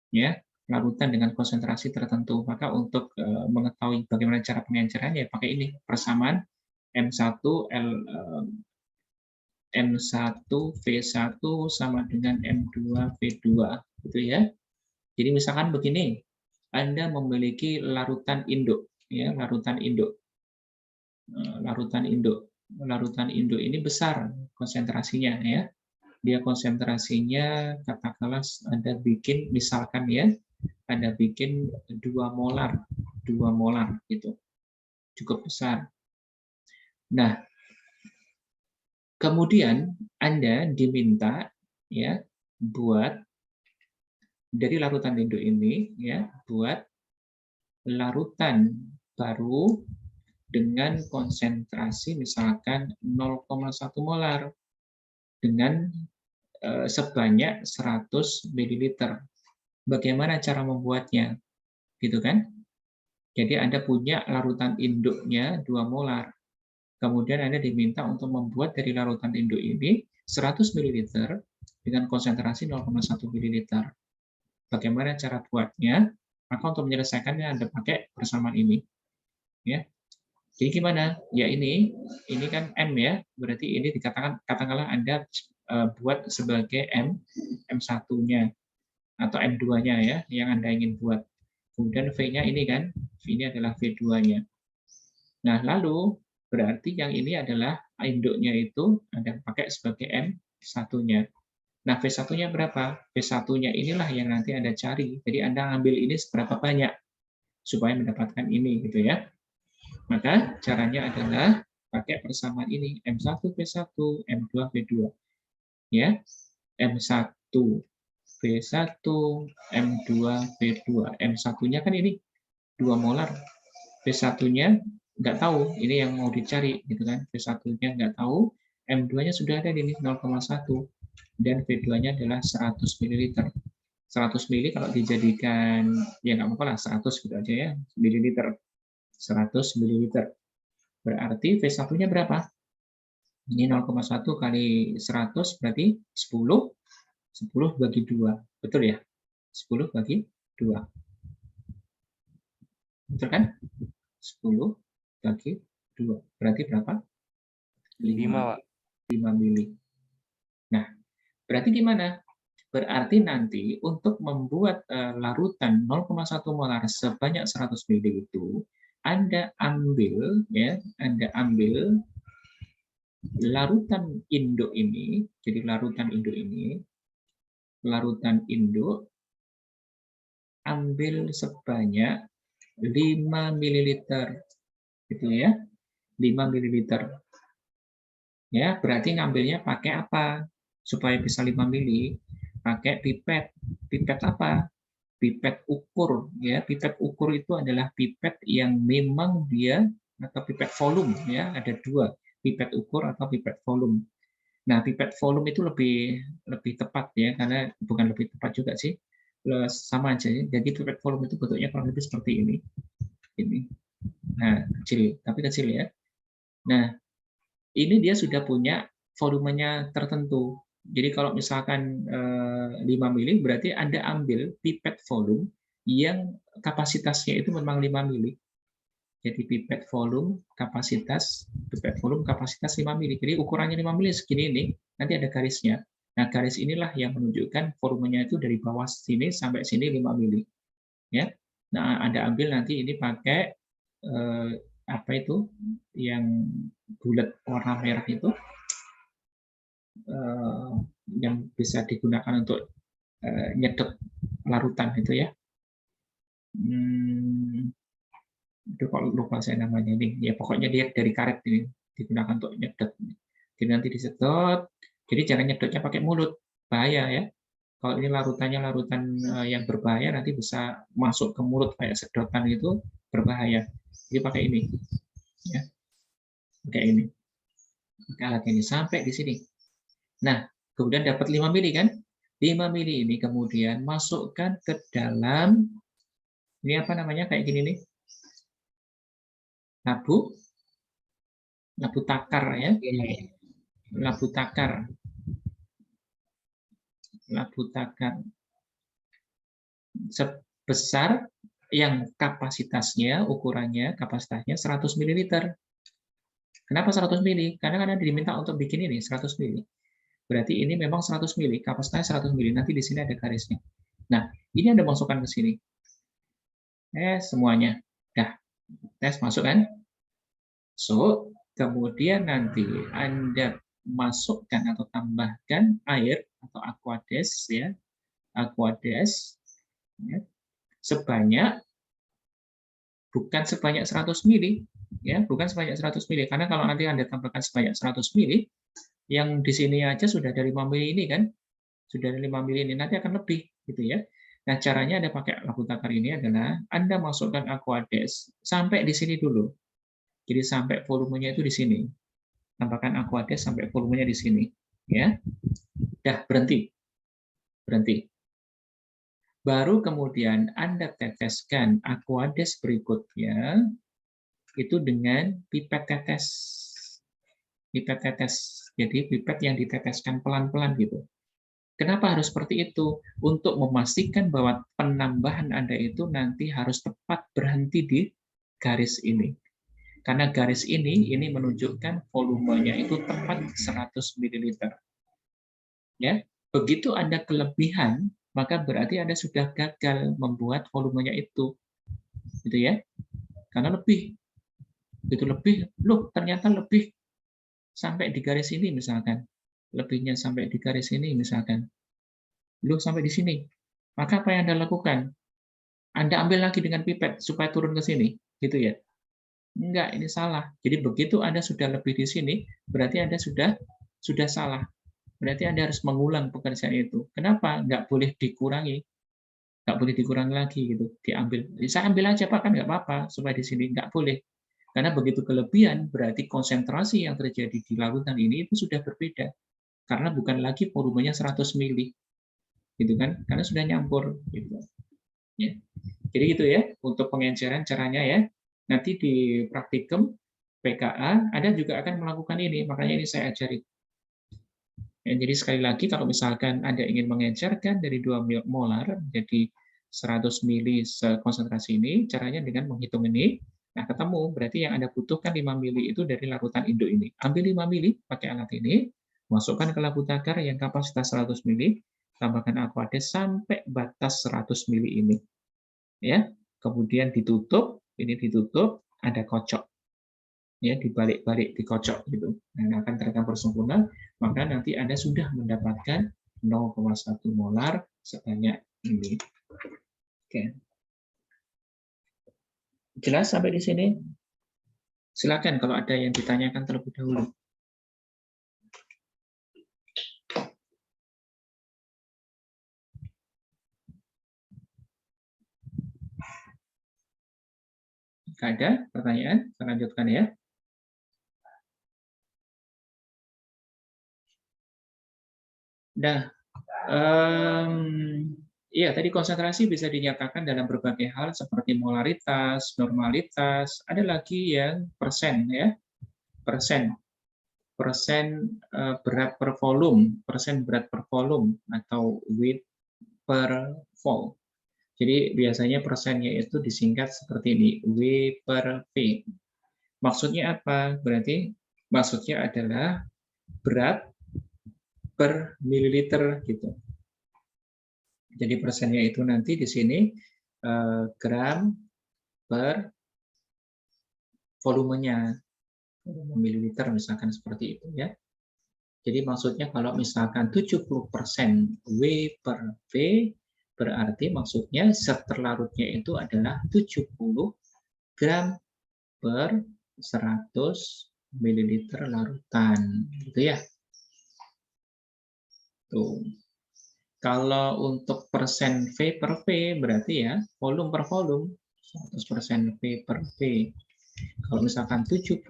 ya, larutan dengan konsentrasi tertentu, maka untuk mengetahui bagaimana cara pengenceran ya pakai ini persamaan M1V1 sama dengan M2V2 gitu ya. Jadi misalkan begini, Anda memiliki larutan induk ya, larutan induk. Larutan induk ini besar konsentrasinya ya. Dia konsentrasinya katakanlah Anda bikin misalkan ya, Anda bikin 2 molar gitu. Cukup besar. Nah, kemudian Anda diminta ya buat dari larutan induk ini ya buat larutan baru dengan konsentrasi misalkan 0,1 molar dengan sebanyak 100 ml. Bagaimana cara membuatnya? Gitu kan? Jadi Anda punya larutan induknya 2 molar. Kemudian Anda diminta untuk membuat dari larutan induk ini 100 ml dengan konsentrasi 0,1 ml. Bagaimana cara buatnya? Maka untuk menyelesaikannya Anda pakai persamaan ini. Ya. Jadi gimana? Ya ini kan M ya. Berarti ini katakanlah Anda buat sebagai M1-nya atau M2-nya ya yang Anda ingin buat. Kemudian V-nya ini kan, ini adalah V2-nya. Nah, lalu berarti yang ini adalah induknya itu Anda pakai sebagai M1-nya. Nah, V1-nya berapa? V1-nya inilah yang nanti Anda cari. Jadi Anda ambil ini seberapa banyak supaya mendapatkan ini gitu ya. Maka caranya adalah pakai persamaan ini, M1 V1, M2 V2. Ya, M1 V1, M2 V2. M1-nya kan ini 2 molar, V1-nya nggak tahu, ini yang mau dicari gitu kan. V1-nya nggak tahu, M2-nya sudah ada di 0,1 dan V2-nya adalah 100 ml. 100 ml kalau dijadikan ya nggak apa-apa lah 100 gitu aja ya, mililiter. 100 ml. Berarti V1-nya berapa? Ini 0,1 kali 100 berarti 10. 10 bagi 2. Betul ya? 10 bagi 2. Betul kan? 10 bagi 2. Berarti berapa? 5, Pak. 5 mili. Nah, berarti gimana? Berarti nanti untuk membuat larutan 0,1 molar sebanyak 100 mili itu, Anda ambil larutan induk ini, jadi larutan induk ambil sebanyak 5 ml. Gitu ya. 5 ml. Ya, berarti ngambilnya pakai apa? Supaya bisa 5 mili, pakai pipet. Pipet apa? Pipet ukur ya. Pipet ukur itu adalah pipet yang memang dia atau pipet volume ya, ada 2, pipet ukur atau pipet volume. Nah, pipet volume itu lebih tepat ya, karena bukan lebih tepat juga sih, sama aja ya. Jadi pipet volume itu bentuknya kurang lebih seperti ini. Ini. Nah, kecil, tapi kecil ya. Nah, ini dia sudah punya volumenya tertentu. Jadi kalau misalkan 5 mili, berarti Anda ambil pipet volume yang kapasitasnya itu memang 5 mili. Jadi pipet volume kapasitas 5 mili. Jadi ukurannya 5 mili segini ini, nanti ada garisnya. Nah, garis inilah yang menunjukkan volumenya itu dari bawah sini sampai sini 5 mili. Ya. Nah, Anda ambil nanti ini pakai apa itu yang bulat warna merah itu, yang bisa digunakan untuk nyedot larutan itu ya. Itu kok lupa saya namanya ini. Ya pokoknya dia dari karet ini digunakan untuk nyedot. Jadi nanti disedot. Jadi jangan nyedotnya pakai mulut, bahaya ya. Kalau ini larutannya larutan yang berbahaya, nanti bisa masuk ke mulut kayak sedotan itu, berbahaya. Jadi pakai ini, ya. Pakai ini. Pakai alat ini sampai di sini. Nah, kemudian dapat 5 mili kan? 5 mili ini kemudian masukkan ke dalam, ini apa namanya, kayak gini nih, labu takar ya, labu takar sebesar yang kapasitasnya, ukurannya, kapasitasnya 100 ml. Kenapa 100 mili? Karena kan diminta untuk bikin ini 100 mili. Berarti ini memang 100 mili, kapasitasnya 100 mili. Nanti di sini ada garisnya. Nah, ini Anda masukkan ke sini. Semuanya. Dah, tes masuk kan? So, kemudian nanti Anda masukkan atau tambahkan air atau aquades ya. Aquades ya, sebanyak bukan sebanyak 100 mili ya, bukan sebanyak 100 mili, karena kalau nanti Anda tambahkan sebanyak 100 mili, yang di sini aja sudah dari 5 mili ini kan, sudah dari 5 mili ini, nanti akan lebih gitu ya. Nah, caranya Anda pakai labu takar ini adalah Anda masukkan aquades sampai di sini dulu. Jadi sampai volumenya itu di sini. Tambahkan aquades sampai volumenya di sini ya. Dah, berhenti. Berhenti. Baru kemudian Anda teteskan aquades berikutnya itu dengan pipet tetes. Pipet tetes. Jadi pipet yang diteteskan pelan-pelan gitu. Kenapa harus seperti itu? Untuk memastikan bahwa penambahan Anda itu nanti harus tepat berhenti di garis ini. Karena garis ini menunjukkan volumenya itu tepat 100 ml. Ya, begitu Anda kelebihan, maka berarti Anda sudah gagal membuat volumenya itu. Gitu ya. Karena lebih. Itu lebih, loh ternyata lebih sampai di garis ini misalkan. Lebihnya sampai di garis ini misalkan. Loh sampai di sini. Maka apa yang Anda lakukan? Anda ambil lagi dengan pipet supaya turun ke sini, gitu ya. Enggak, ini salah. Jadi begitu Anda sudah lebih di sini, berarti Anda sudah salah. Berarti Anda harus mengulang pekerjaan itu. Kenapa? Nggak boleh dikurangi. Nggak boleh dikurangi lagi gitu. Diambil. Saya ambil aja Pak, kan nggak apa-apa. Supaya di sini nggak boleh. Karena begitu kelebihan, berarti konsentrasi yang terjadi di larutan ini itu sudah berbeda. Karena bukan lagi volumenya 100 mili. Gitu kan? Karena sudah nyampur. Gitu. Ya. Jadi gitu ya, untuk pengenceran caranya ya. Nanti di praktikum PKA, Anda juga akan melakukan ini, makanya ini saya ajari. Ya, jadi sekali lagi, kalau misalkan Anda ingin mengencerkan dari 2 molar menjadi 100 mili konsentrasi ini, caranya dengan menghitung ini, nah ketemu, berarti yang Anda butuhkan 5 mili itu dari larutan induk ini. Ambil 5 mili pakai alat ini, masukkan ke labu takar yang kapasitas 100 mili, tambahkan aquades sampai batas 100 mili ini. Ya, kemudian ditutup, ini ditutup, ada kocok, ya dibalik-balik dikocok gitu, nah akan terekam sempurna, maka nanti Anda sudah mendapatkan 0,1 molar sebanyak ini. Oke, jelas sampai di sini? Silakan kalau ada yang ditanyakan terlebih dahulu. Jika ada pertanyaan, saya lanjutkan ya. Nah, iya, tadi konsentrasi bisa dinyatakan dalam berbagai hal seperti molaritas, normalitas, ada lagi yang persen ya, persen berat per volume, persen berat per volume atau weight per vol. Jadi biasanya persennya itu disingkat seperti ini, W per V. Maksudnya apa? Berarti maksudnya adalah berat per mililiter gitu. Jadi persennya itu nanti di sini gram per volumenya, mililiter misalkan seperti itu ya. Jadi maksudnya kalau misalkan 70% W per V, berarti maksudnya zat terlarutnya itu adalah 70 gram per 100 mililiter larutan. Gitu ya. Tuh. Kalau untuk persen V per V berarti ya volume per volume 100% V per V. Kalau misalkan 70%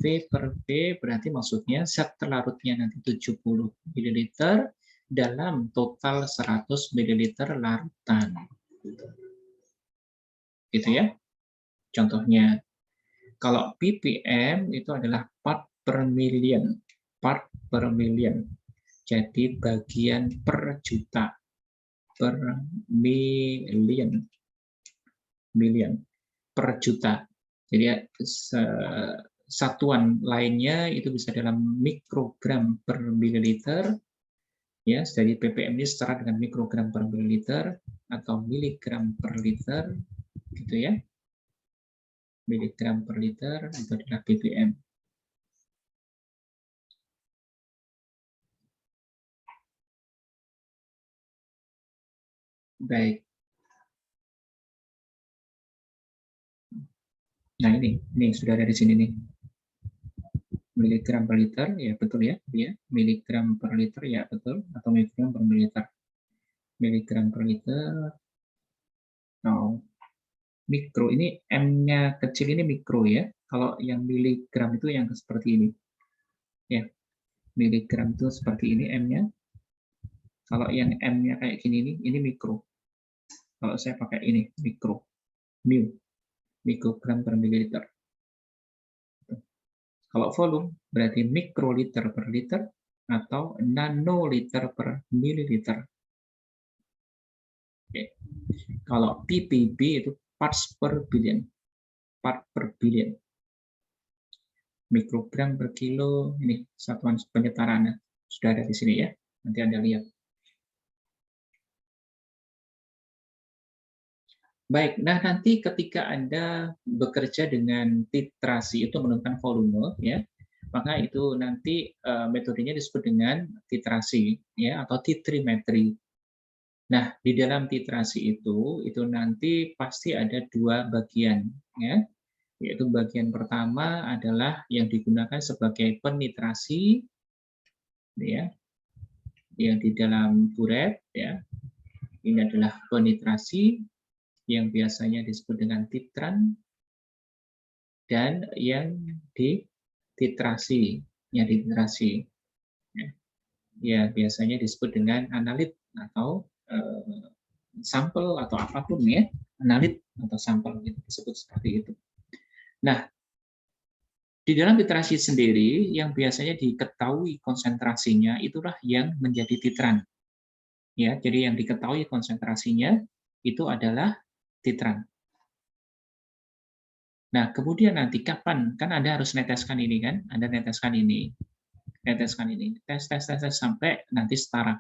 V per V berarti maksudnya zat terlarutnya nanti 70 ml dalam total 100 ml larutan. Gitu ya. Contohnya, kalau ppm itu adalah part per million. Part per million. Jadi bagian per juta. Per million. Million. Per juta. Jadi satuan lainnya itu bisa dalam mikrogram per mililiter, ya. Jadi ppm ini setara dengan mikrogram per mililiter atau miligram per liter, gitu ya. Miligram per liter itu adalah ppm. Baik. Nah ini sudah ada di sini nih. Miligram per liter, ya betul ya, miligram per liter ya betul, atau mikrogram per mililiter. Miligram per liter. Oh, mikro ini M-nya kecil ini mikro ya. Kalau yang miligram itu yang seperti ini. Ya, miligram itu seperti ini M-nya. Kalau yang M-nya kayak gini ini mikro. Kalau saya pakai ini mikro, mu, mikrogram per mililiter. Kalau volume berarti mikroliter per liter atau nanoliter per mililiter. Oke. Kalau ppb itu parts per billion, part per billion. Mikrogram per kilo, ini satuan penyetarannya sudah ada di sini ya. Nanti Anda lihat. Baik, nah nanti ketika Anda bekerja dengan titrasi itu menentukan volume ya, maka itu nanti metodenya disebut dengan titrasi ya atau titrimetri. Nah, di dalam titrasi itu nanti pasti ada dua bagian ya. Yaitu bagian pertama adalah yang digunakan sebagai penitrasi, ya, yang di dalam buret, ya. Ini adalah penitrasi yang biasanya disebut dengan titran, dan yang dititrasi, ya, ya biasanya disebut dengan analit atau sampel atau apapun, ya, analit atau sampel, gitu, disebut seperti itu. Nah, di dalam titrasi sendiri yang biasanya diketahui konsentrasinya itulah yang menjadi titran. Ya, jadi yang diketahui konsentrasinya itu adalah titran. Nah, kemudian nanti kapan? Kan Anda harus neteskan ini kan? Anda neteskan ini. Neteskan ini. Tes sampai nanti setara.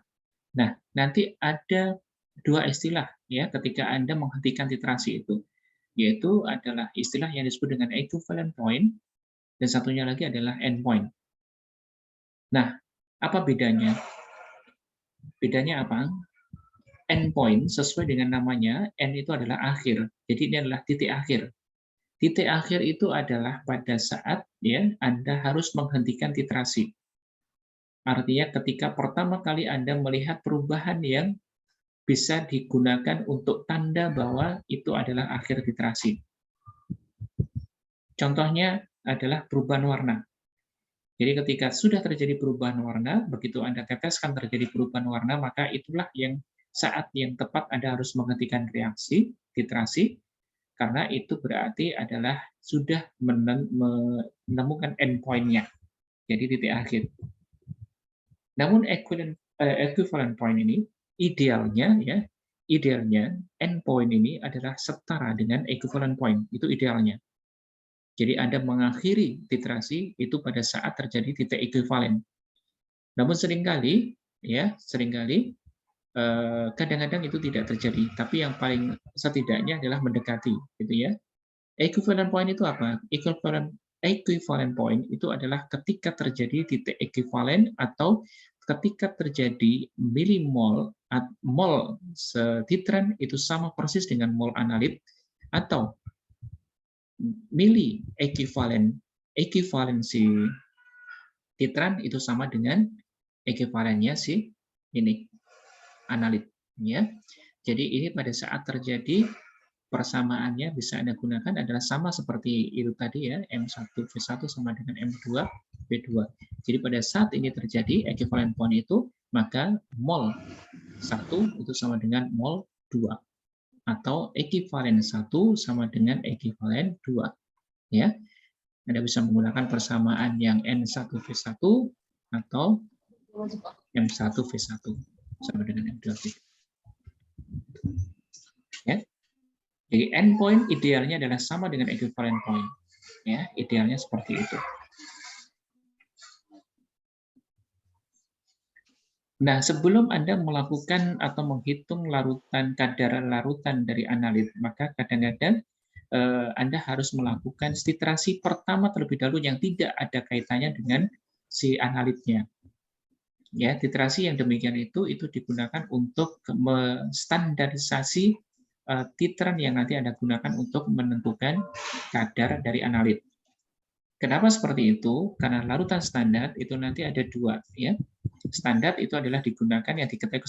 Nah, nanti ada dua istilah ya ketika Anda menghentikan titrasi itu. Yaitu adalah istilah yang disebut dengan equivalent point dan satunya lagi adalah endpoint. Nah, apa bedanya? Bedanya apa? Endpoint sesuai dengan namanya, end itu adalah akhir. Jadi ini adalah titik akhir. Titik akhir itu adalah pada saat ya Anda harus menghentikan titrasi. Artinya ketika pertama kali Anda melihat perubahan yang bisa digunakan untuk tanda bahwa itu adalah akhir titrasi. Contohnya adalah perubahan warna. Jadi ketika sudah terjadi perubahan warna, begitu Anda teteskan terjadi perubahan warna, maka itulah yang saat yang tepat Anda harus menghentikan reaksi, titrasi, karena itu berarti adalah sudah menemukan endpoint-nya, jadi titik akhir. Namun equivalent point ini, idealnya endpoint ini adalah setara dengan equivalent point, itu idealnya. Jadi Anda mengakhiri titrasi itu pada saat terjadi titik ekuivalen. Namun seringkali kadang-kadang itu tidak terjadi. Tapi yang paling setidaknya adalah mendekati, gitu ya. Equivalent point itu apa? Equivalent point itu adalah ketika terjadi titik ekuivalen atau ketika terjadi milimol mol titran itu sama persis dengan mol analit atau mili ekivalensi titran itu sama dengan ekivalennya si ini analit ya. Jadi ini pada saat terjadi persamaannya bisa Anda gunakan adalah sama seperti itu tadi ya, M1V1 sama dengan M2V2. Jadi pada saat ini terjadi equivalent point itu, maka mol 1 itu sama dengan mol 2 atau ekivalen 1 sama dengan ekivalen 2 ya. Anda bisa menggunakan persamaan yang N1V1 atau M1V1 sama dengan M2V2. Ya. Jadi endpoint idealnya adalah sama dengan equivalent point. Ya, idealnya seperti itu. Nah, sebelum Anda melakukan atau menghitung kadar larutan dari analit, maka kadang-kadang Anda harus melakukan titrasi pertama terlebih dahulu yang tidak ada kaitannya dengan si analitnya. Ya, titrasi yang demikian itu digunakan untuk menstandarisasi titran yang nanti Anda gunakan untuk menentukan kadar dari analit. Kenapa seperti itu? Karena larutan standar itu nanti ada dua, ya. Standar itu adalah digunakan yang diketahui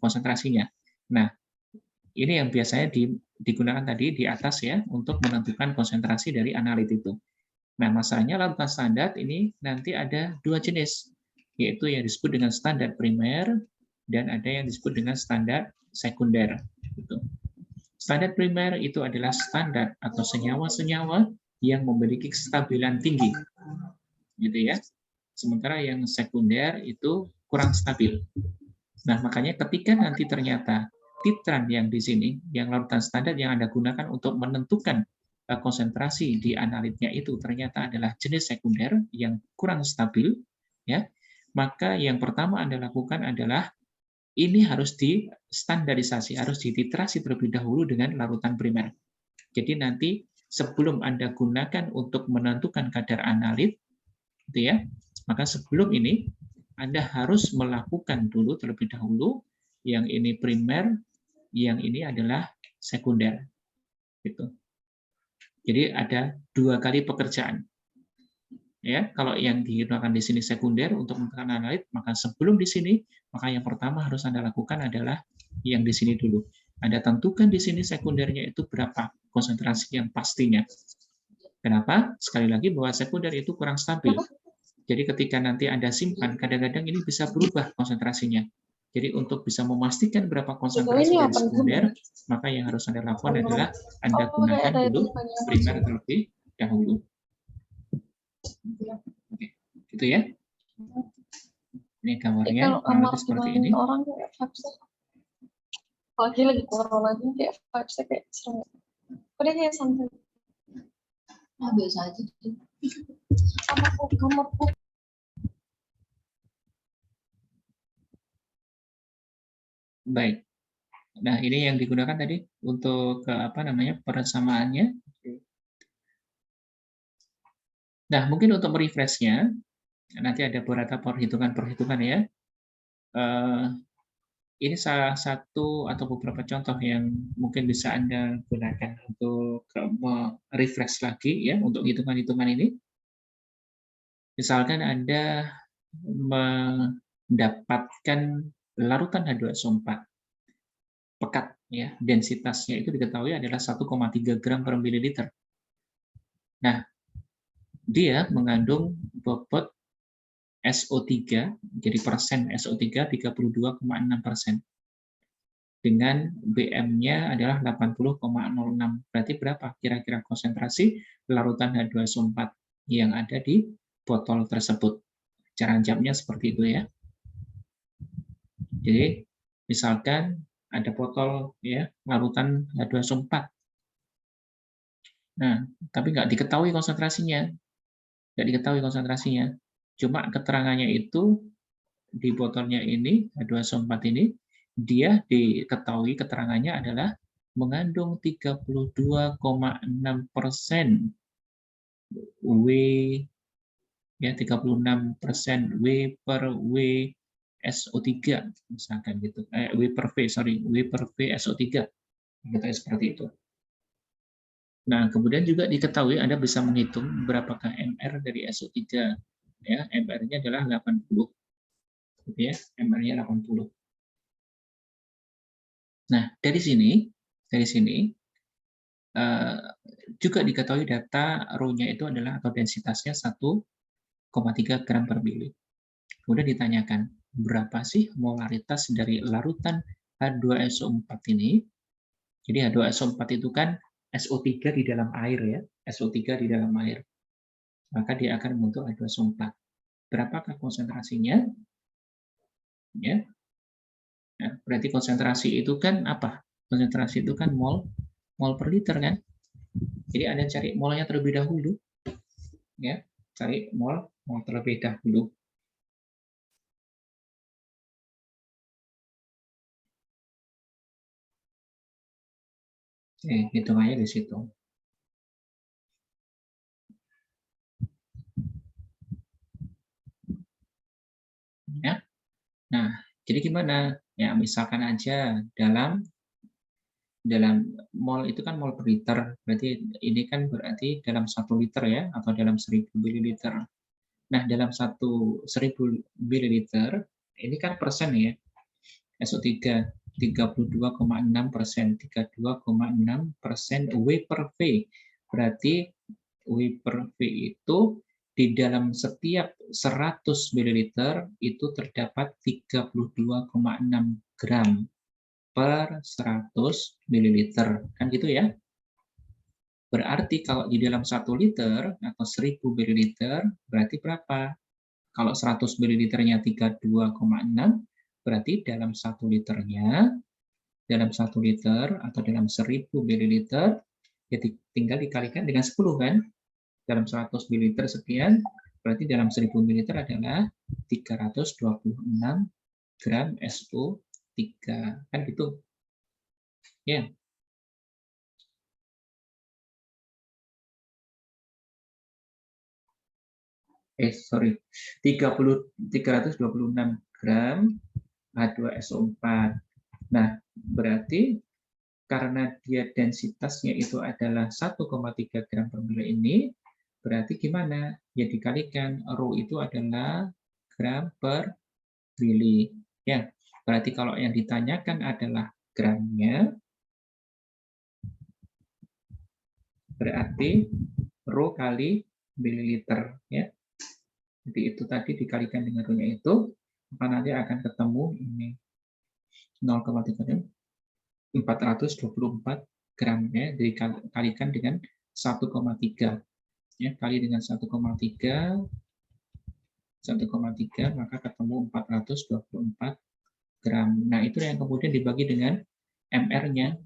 konsentrasinya. Nah, ini yang biasanya digunakan tadi di atas ya untuk menentukan konsentrasi dari analit itu. Nah, masalahnya larutan standar ini nanti ada dua jenis, yaitu yang disebut dengan standar primer dan ada yang disebut dengan standar sekunder. Gitu. Standar primer itu adalah standar atau senyawa-senyawa yang memiliki kestabilan tinggi, gitu ya. Sementara yang sekunder itu kurang stabil. Nah, makanya ketika nanti ternyata titran yang di sini, yang larutan standar yang Anda gunakan untuk menentukan konsentrasi di analitnya itu ternyata adalah jenis sekunder yang kurang stabil, ya. Maka yang pertama Anda lakukan adalah ini harus distandarisasi, harus dititrasi terlebih dahulu dengan larutan primer. Jadi nanti sebelum Anda gunakan untuk menentukan kadar analit, gitu ya, maka sebelum ini Anda harus melakukan dulu terlebih dahulu yang ini primer, yang ini adalah sekunder, gitu. Jadi ada 2 kali pekerjaan. Ya, kalau yang digunakan di sini sekunder untuk menekan analit, maka sebelum di sini, maka yang pertama harus Anda lakukan adalah yang di sini dulu. Anda tentukan di sini sekundernya itu berapa konsentrasi yang pastinya. Kenapa? Sekali lagi bahwa sekunder itu kurang stabil. Jadi ketika nanti Anda simpan, kadang-kadang ini bisa berubah konsentrasinya. Jadi untuk bisa memastikan berapa konsentrasi dari sekunder, maka yang harus Anda lakukan adalah Anda gunakan dulu primer terlebih dahulu. Oke, gitu ya. Ini gambarnya kurang lebih seperti ini. Orang kayak vibes-nya, apalagi lagi corona ini kayak vibes-nya kayak serem. Udah kayak santai. Nah, biasa aja sih. Kamarku. Baik. Nah, ini yang digunakan tadi untuk persamaannya. Nah, mungkin untuk merefreshnya, nanti ada beberapa perhitungan-perhitungan ya. Ini salah satu atau beberapa contoh yang mungkin bisa Anda gunakan untuk refresh lagi ya untuk hitungan-hitungan ini. Misalkan Anda mendapatkan larutan H2SO4 pekat ya, densitasnya itu diketahui adalah 1,3 gram per mililiter. Nah, dia mengandung bobot SO3, jadi persen SO3 32,6%. Dengan BM-nya adalah 80,06. Berarti berapa kira-kira konsentrasi larutan H2SO4 yang ada di botol tersebut? Cara jawabnya seperti itu ya. Jadi, misalkan ada botol ya larutan H2SO4. Nah, tapi nggak diketahui konsentrasinya. Nggak diketahui konsentrasinya. Cuma keterangannya itu di botolnya ini, H2SO4 ini, dia diketahui keterangannya adalah mengandung 32,6% W, ya 36% W per W SO3, misalkan gitu. W per V, W per V SO3. Gitu, seperti itu. Nah, kemudian juga diketahui Anda bisa menghitung berapakah MR dari SO3. Ya, MR-nya adalah 80. Gitu ya, MR-nya 80. Nah, dari sini juga diketahui data Rho-nya itu adalah atau densitasnya 1,3 gram per mili. Kemudian ditanyakan, berapa sih molaritas dari larutan H2SO4 ini? Jadi H2SO4 itu kan SO3 di dalam air ya, SO3 di dalam air. Maka dia akan membentuk H2SO4. Berapakah konsentrasinya? Ya. Nah, berarti konsentrasi itu kan apa? Konsentrasi itu kan mol per liter kan? Jadi Anda cari molnya terlebih dahulu. Ya, cari mol terlebih dahulu. Hitung aja di situ. Ya. Nah, jadi gimana? Ya, misalkan aja dalam mol itu kan mol per liter. Berarti ini kan berarti dalam 1 liter ya, atau dalam 1000 mililiter. Nah, dalam 1000 mililiter, ini kan persen ya. SO3 32,6%, 32,6% W per V. Berarti W per V itu di dalam setiap 100 ml itu terdapat 32,6 gram per 100 ml. Kan gitu ya? Berarti kalau di dalam 1 liter atau 1000 ml berarti berapa? Kalau 100 ml-nya 32,6, berarti dalam 1 liternya, dalam 1 liter atau dalam 1000 ml, ya tinggal dikalikan dengan 10 kan? Dalam 100 ml sekian, berarti dalam 1000 ml adalah 326 gram SO3. Kan gitu. Ya. Sorry. 326 gram H2SO4. Nah, berarti karena dia densitasnya itu adalah 1,3 gram per mili ini, berarti gimana? Ya dikalikan, rho itu adalah gram per mili. Ya, berarti kalau yang ditanyakan adalah gramnya, berarti rho kali mililiter. Ya. Jadi itu tadi dikalikan dengan rho-nya itu, maka nanti akan ketemu ini 0,3 424 gram ya, dikalikan dengan 1,3 ya, kali dengan 1,3 maka ketemu 424 gram. Nah, itu yang kemudian dibagi dengan MR-nya.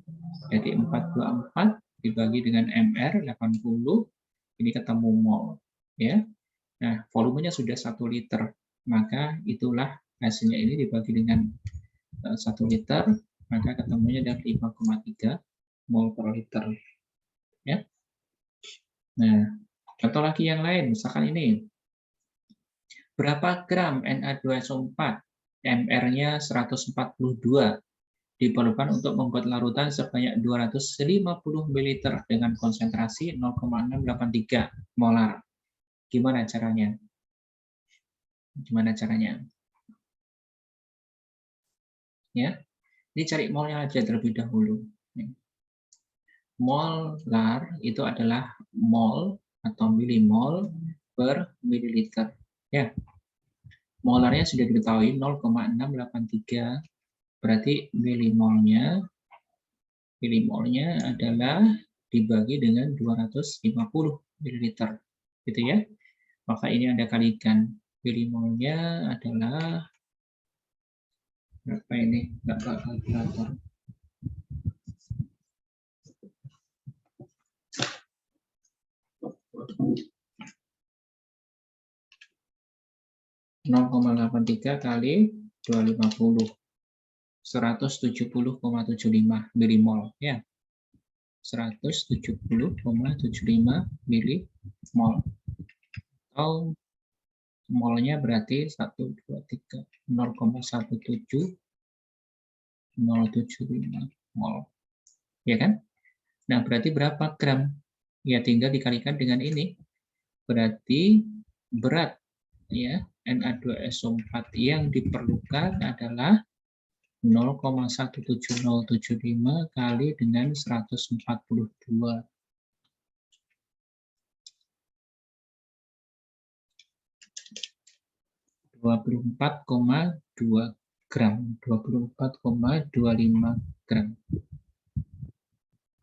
Jadi 424 dibagi dengan MR 80, ini ketemu mol ya. Nah, volumenya sudah 1 liter. Maka itulah hasilnya ini dibagi dengan 1 liter, maka ketemunya dari 5,3 mol per liter. Ya. Nah, contoh lagi yang lain, misalkan ini. Berapa gram Na2SO4? MR-nya 142. Diperlukan untuk membuat larutan sebanyak 250 ml dengan konsentrasi 0,683 molar. Gimana caranya? Gimana caranya? Ya. Ini cari molnya aja terlebih dahulu. Molar itu adalah mol atau milimol per mililiter. Ya. Molarnya sudah diketahui 0,683. Berarti milimolnya adalah dibagi dengan 250 mililiter. Gitu ya. Maka ini Anda kalikan. Milimolnya adalah berapa ini? Enggak kalkulator. 0,83 kali 250. 170,75 milimol ya. 170,75 milimol. Atau molnya berarti 123 0,17 075 mol. Ya kan? Nah, berarti berapa gram? Ya tinggal dikalikan dengan ini. Berarti berat ya Na2SO4 yang diperlukan adalah 0,17075 kali dengan 142. 24,2 gram, 24,25 gram.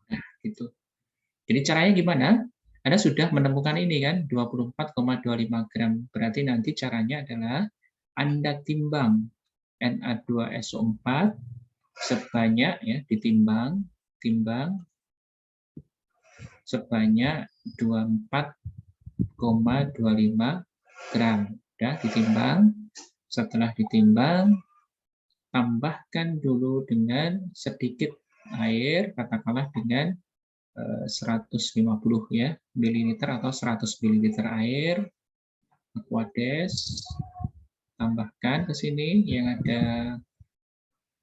Nah, gitu. Jadi caranya gimana? Anda sudah menemukan ini kan, 24,25 gram. Berarti nanti caranya adalah Anda timbang Na2SO4 sebanyak ya, timbang sebanyak 24,25 gram. Sudah ditimbang. Setelah ditimbang, tambahkan dulu dengan sedikit air, katakanlah dengan 150 ya mililiter atau 100 mililiter air Aquades, tambahkan ke sini yang ada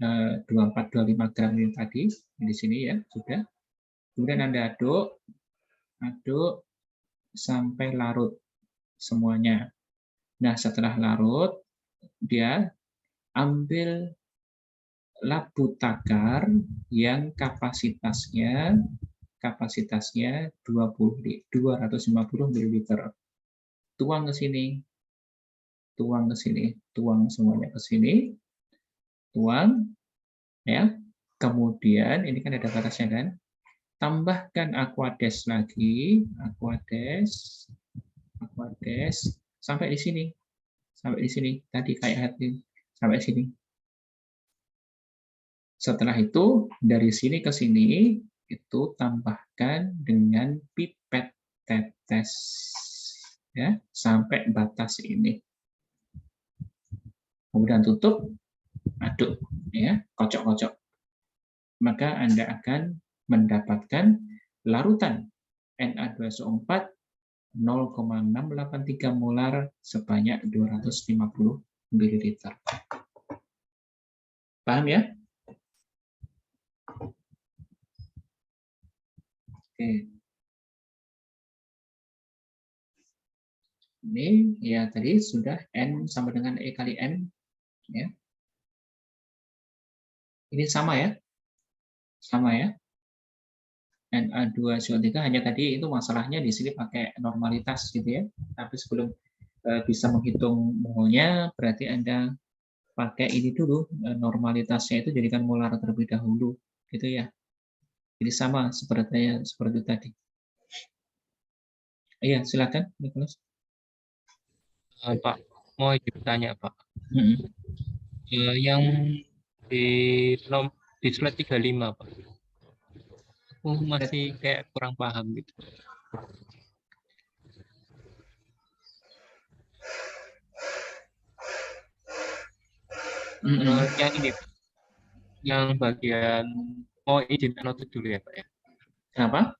2425 gram ini tadi di sini ya sudah. Kemudian Anda aduk sampai larut semuanya. Nah, setelah larut dia ambil labu takar yang kapasitasnya 250 ml. Tuang ke sini. Tuang semuanya ke sini. Tuang ya. Kemudian ini kan ada batasnya kan? Tambahkan Aquades lagi, Aquades sampai di sini. Sampai di sini. Tadi kayak hati sampai sini. Setelah itu dari sini ke sini itu tambahkan dengan pipet tetes ya sampai batas ini. Kemudian tutup, aduk ya, kocok-kocok. Maka Anda akan mendapatkan larutan Na2SO4 0,683 molar sebanyak 250 ml. Paham ya? Oke. Ini ya tadi sudah N sama dengan E kali M. Ya. Ini sama ya? Sama ya? Na2CO3 hanya tadi itu masalahnya di sini pakai normalitas gitu ya. Tapi sebelum bisa menghitung molnya, berarti Anda pakai ini dulu, normalitasnya itu jadikan molar terlebih dahulu. Gitu ya. Jadi sama seperti tadi. Iya, silakan, Nicholas. Pak, mau izin tanya Pak. Mm-mm. Yang di di slide 35 Pak. Aku masih kayak kurang paham gitu. Mm-mm. Yang ini Pak, yang bagian mau izin annotate dulu ya Pak ya. Kenapa?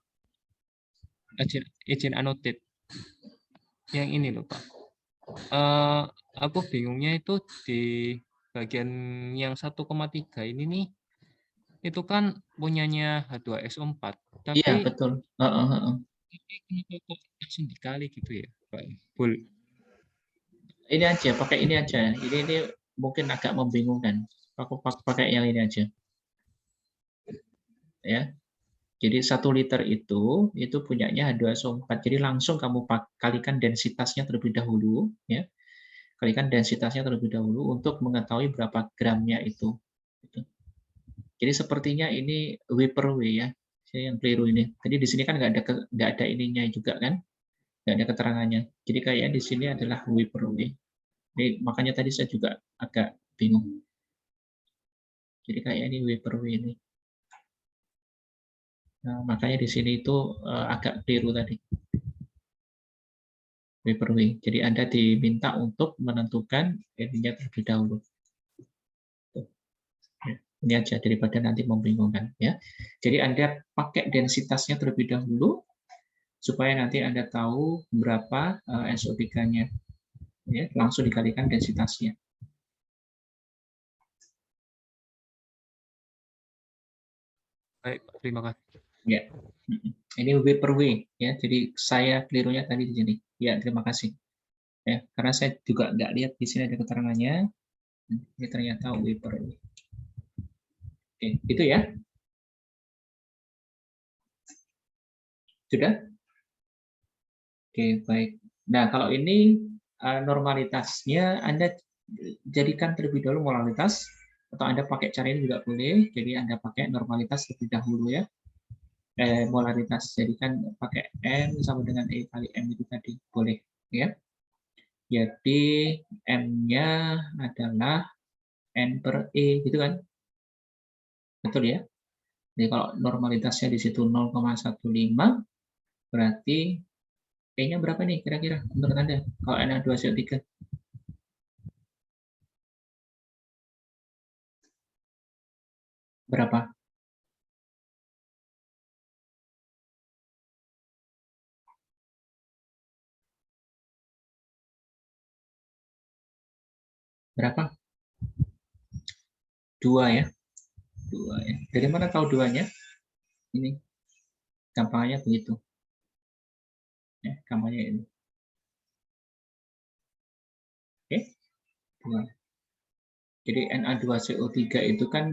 Izin annotate. Yang ini loh Pak. Aku bingungnya itu di bagian yang 1,3 ini nih, itu kan punyanya H2SO4, Iya, tapi betul. Heeh. kenapa kok langsung dikali gitu ya Pak? Ini aja, pakai ini aja. Ini mungkin agak membingungkan. Aku pakai yang ini aja. Ya. Jadi 1 liter itu punyanya H2SO4. Jadi langsung kamu kalikan densitasnya terlebih dahulu, ya. Kalikan densitasnya terlebih dahulu untuk mengetahui berapa gramnya itu. Gitu. Jadi sepertinya ini W per W ya. Saya yang keliru ini. Tadi di sini kan nggak ada ininya juga kan, nggak ada keterangannya. Jadi kayak di sini adalah W per W. Jadi, makanya tadi saya juga agak bingung. Jadi kayak ini W per W ini. Nah, makanya di sini itu agak keliru tadi. W per W. Jadi Anda diminta untuk menentukan ininya terlebih dahulu. Ini aja daripada nanti membingungkan ya. Jadi Anda pakai densitasnya terlebih dahulu supaya nanti Anda tahu berapa SO3-nya. Ya, langsung dikalikan densitasnya. Baik, terima kasih. Ya. Ini W per W ya. Jadi saya kelirunya tadi di sini. Ya, terima kasih. Ya, karena saya juga nggak lihat di sini ada keterangannya. Ini ternyata W per W. Oke, itu ya. Sudah? Oke, baik. Nah, kalau ini normalitasnya Anda jadikan terlebih dahulu molaritas, atau Anda pakai cara ini juga boleh. Jadi Anda pakai normalitas terlebih dahulu ya. Molaritas, jadikan pakai M sama dengan E kali M itu tadi, boleh ya. Jadi M-nya adalah N per E, gitu kan? Betul ya? Jadi kalau normalitasnya di situ 0,15, berarti E-nya berapa nih kira-kira menurut Anda? Kalau Na2CO3. Berapa? Berapa? 2 ya. 2 ya. Dari mana tahu 2-nya? Ini gampangnya begitu. Ya, gampangnya ini. Oke, 2. Jadi Na2CO3 itu kan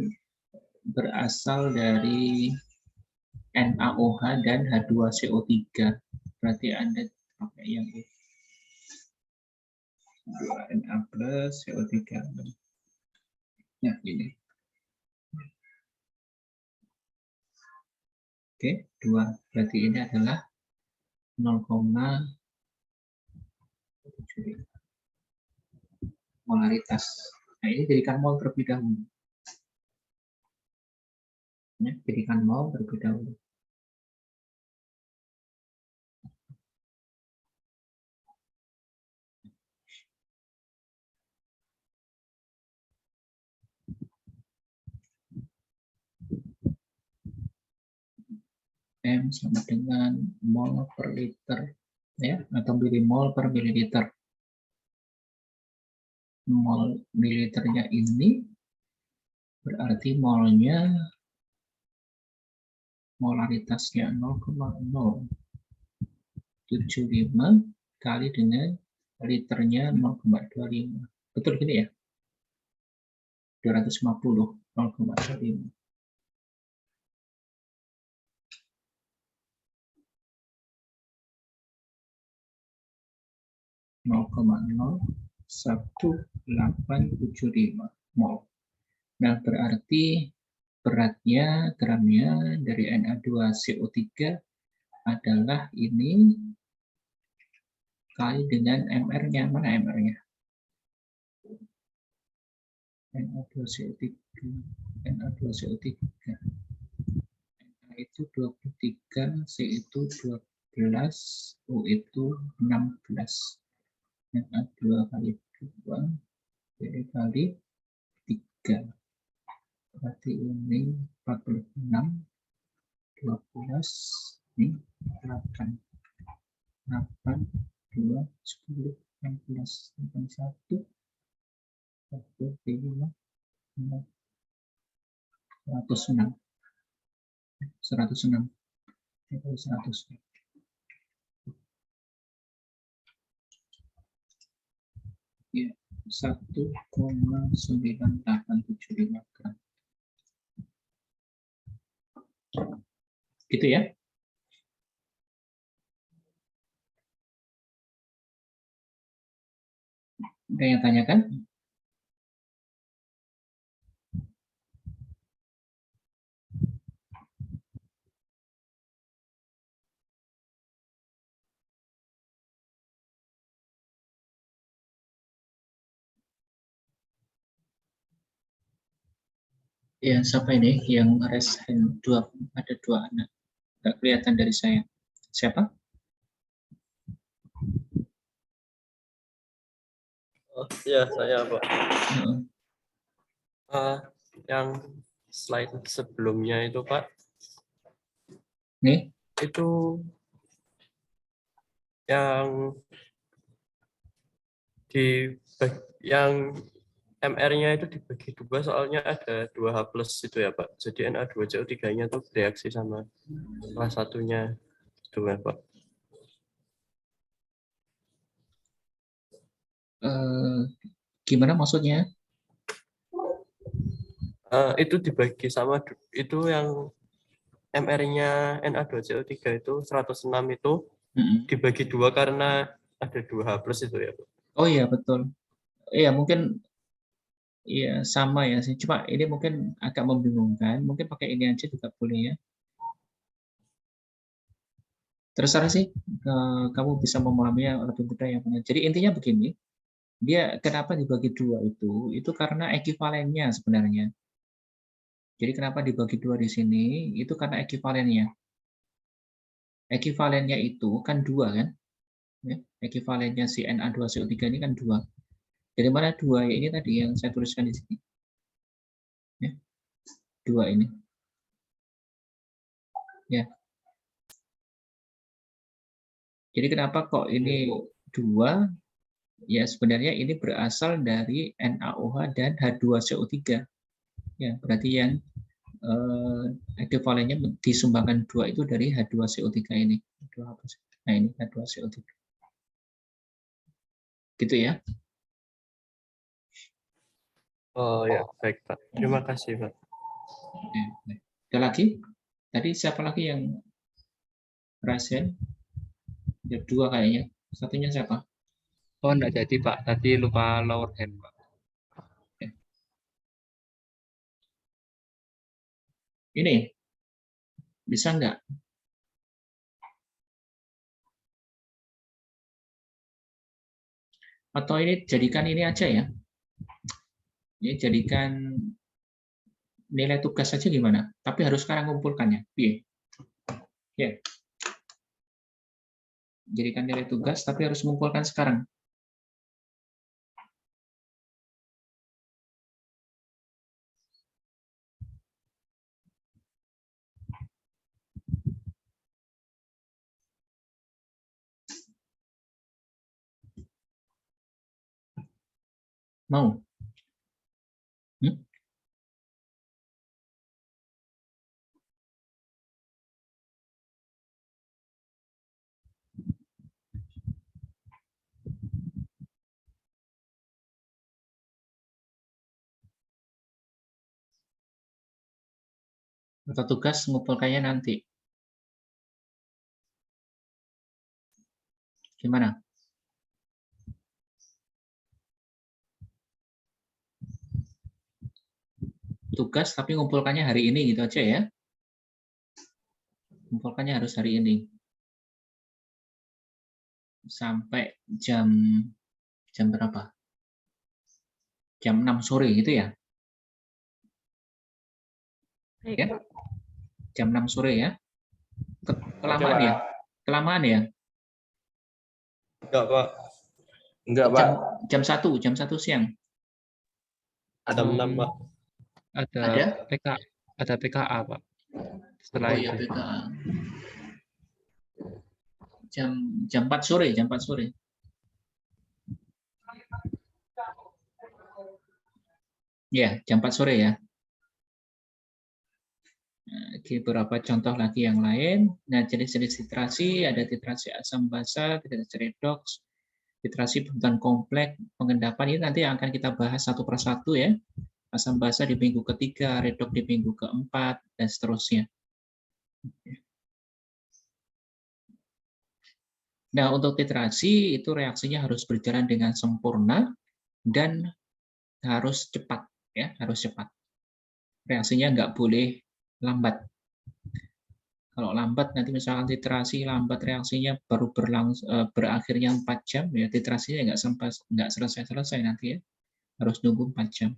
berasal dari NaOH dan H2CO3. Berarti Anda pakai yang ini. 2Na plus CO3. Nah, ini. Oke, 2. Berarti ini adalah 0,7 molaritas. Nah, ini jadikan mol terlebih dahulu. Ya, jadikan mol terlebih dahulu. M sama dengan mol per liter ya, atau milimol per mililiter. Mol mililiternya ini berarti molnya molaritasnya 0,075 kali dengan liternya 0,25. Betul gini ya? 250, 0,25. mol. Nah, berarti beratnya, gramnya dari Na2CO3 adalah ini kali dengan MR-nya. Mana MR-nya? Na2CO3. Na2CO3. Na itu 23, C itu 12, O itu 16. Na2 kali 2, jadi kali 3. Berarti ini 46, 12, ini 8. 8, 2, 10, 16, 81, 45, 106. 106. 106. Ya, 1,9875 gram. Gitu ya. Ada yang tanyakan? Ya, siapa ini yang raise hand? Ada dua anak. Nggak kelihatan dari saya. Siapa? Oh, ya, saya Pak. Heeh. Yang slide sebelumnya itu Pak, Nih, itu yang yang MR-nya itu dibagi dua, soalnya ada 2H+ itu ya Pak. Jadi Na2CO3-nya tuh bereaksi sama salah satunya itu ya Pak. gimana maksudnya? Itu dibagi sama, itu yang MR-nya Na2CO3 itu 106 itu dibagi dua karena ada 2H+ itu ya Pak. Oh iya, betul. Iya, mungkin iya sama ya sih. Cuma ini mungkin agak membingungkan. Mungkin pakai ini aja juga boleh ya. Terserah sih, kamu bisa memahaminya lebih mudah yang mana. Jadi intinya begini, dia kenapa dibagi dua itu karena ekivalennya sebenarnya. Jadi kenapa dibagi dua di sini, itu karena ekivalennya. Ekivalennya itu kan dua kan? Ya, ekivalennya si Na2CO3 ini kan dua. Dari mana dua? Ya ini tadi yang saya tuliskan di sini. Ya, dua ini. Ya. Jadi kenapa kok ini dua? Ya sebenarnya ini berasal dari NaOH dan H2CO3. Ya, berarti yang ekivalennya disumbangkan dua itu dari H2CO3 ini. Nah ini H2CO3. Gitu ya. Oh ya, baik Pak. Terima kasih Pak. Ada lagi? Tadi siapa lagi yang berhasil? Ya, dua kayaknya. Satunya siapa? Oh, enggak jadi Pak. Tadi lupa lower hand Pak. Ini bisa nggak? Atau ini jadikan ini aja ya. Ini jadikan nilai tugas saja gimana? Tapi harus sekarang kumpulkannya. Ya. Jadikan nilai tugas tapi harus mengumpulkan sekarang. Mau? Hmm? Atau tugas ngumpulkannya nanti? Gimana? Tugas tapi ngumpulkannya hari ini gitu aja ya. Ngumpulkannya harus hari ini. Sampai jam berapa? Jam 6 sore gitu ya? Ya? Jam 6 sore ya? Kelamaan ya? Kelamaan ya? Enggak, Pak. Enggak, Pak. Jam 1 siang. Jam 6, Pak. Ada? Ada PKA, Pak. Setelah Oh ya, itu. PKA. Jam 4 sore, jam 4 sore. Ya, jam 4 sore ya. Oke, beberapa contoh lagi yang lain. Nah, jenis-jenis titrasi, ada titrasi asam basa, titrasi redoks, titrasi buntutan kompleks, pengendapan ini nanti akan kita bahas satu persatu ya. Asam basa di minggu ketiga, redoks di minggu keempat, dan seterusnya. Nah, untuk titrasi itu reaksinya harus berjalan dengan sempurna dan harus cepat, ya, harus cepat. Reaksinya nggak boleh lambat. Kalau lambat nanti misalkan titrasi lambat reaksinya baru berakhirnya 4 jam ya titrasinya nggak selesai nanti ya. Harus nunggu 4 jam.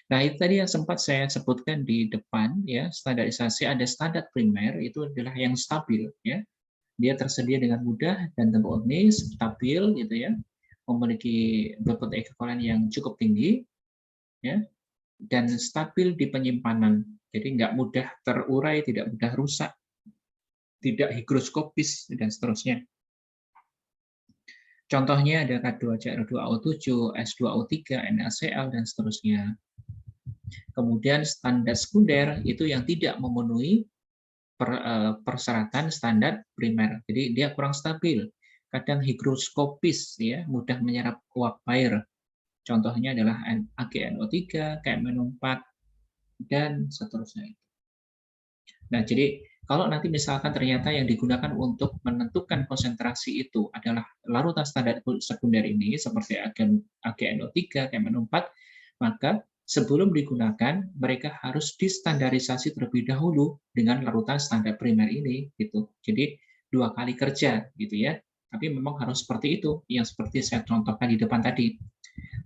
Nah, itu tadi yang sempat saya sebutkan di depan ya, standarisasi ada standar primer itu adalah yang stabil ya. Dia tersedia dengan mudah dan tempornis, stabil gitu ya. Memiliki bobot ekuivalen yang cukup tinggi ya dan stabil di penyimpanan. Jadi nggak mudah terurai, tidak mudah rusak, tidak higroskopis, dan seterusnya. Contohnya ada K2CR2O7, S2O3, NaCl, dan seterusnya. Kemudian standar sekunder itu yang tidak memenuhi persyaratan standar primer. Jadi dia kurang stabil. Kadang higroskopis, ya, mudah menyerap uap air. Contohnya adalah AgNO3, KMNO4, dan seterusnya. Nah, jadi kalau nanti misalkan ternyata yang digunakan untuk menentukan konsentrasi itu adalah larutan standar sekunder ini, seperti AgNO3, KMNO4, maka sebelum digunakan, mereka harus distandarisasi terlebih dahulu dengan larutan standar primer ini. Gitu. Jadi, 2 kali kerja, gitu ya. Tapi memang harus seperti itu, yang seperti saya contohkan di depan tadi.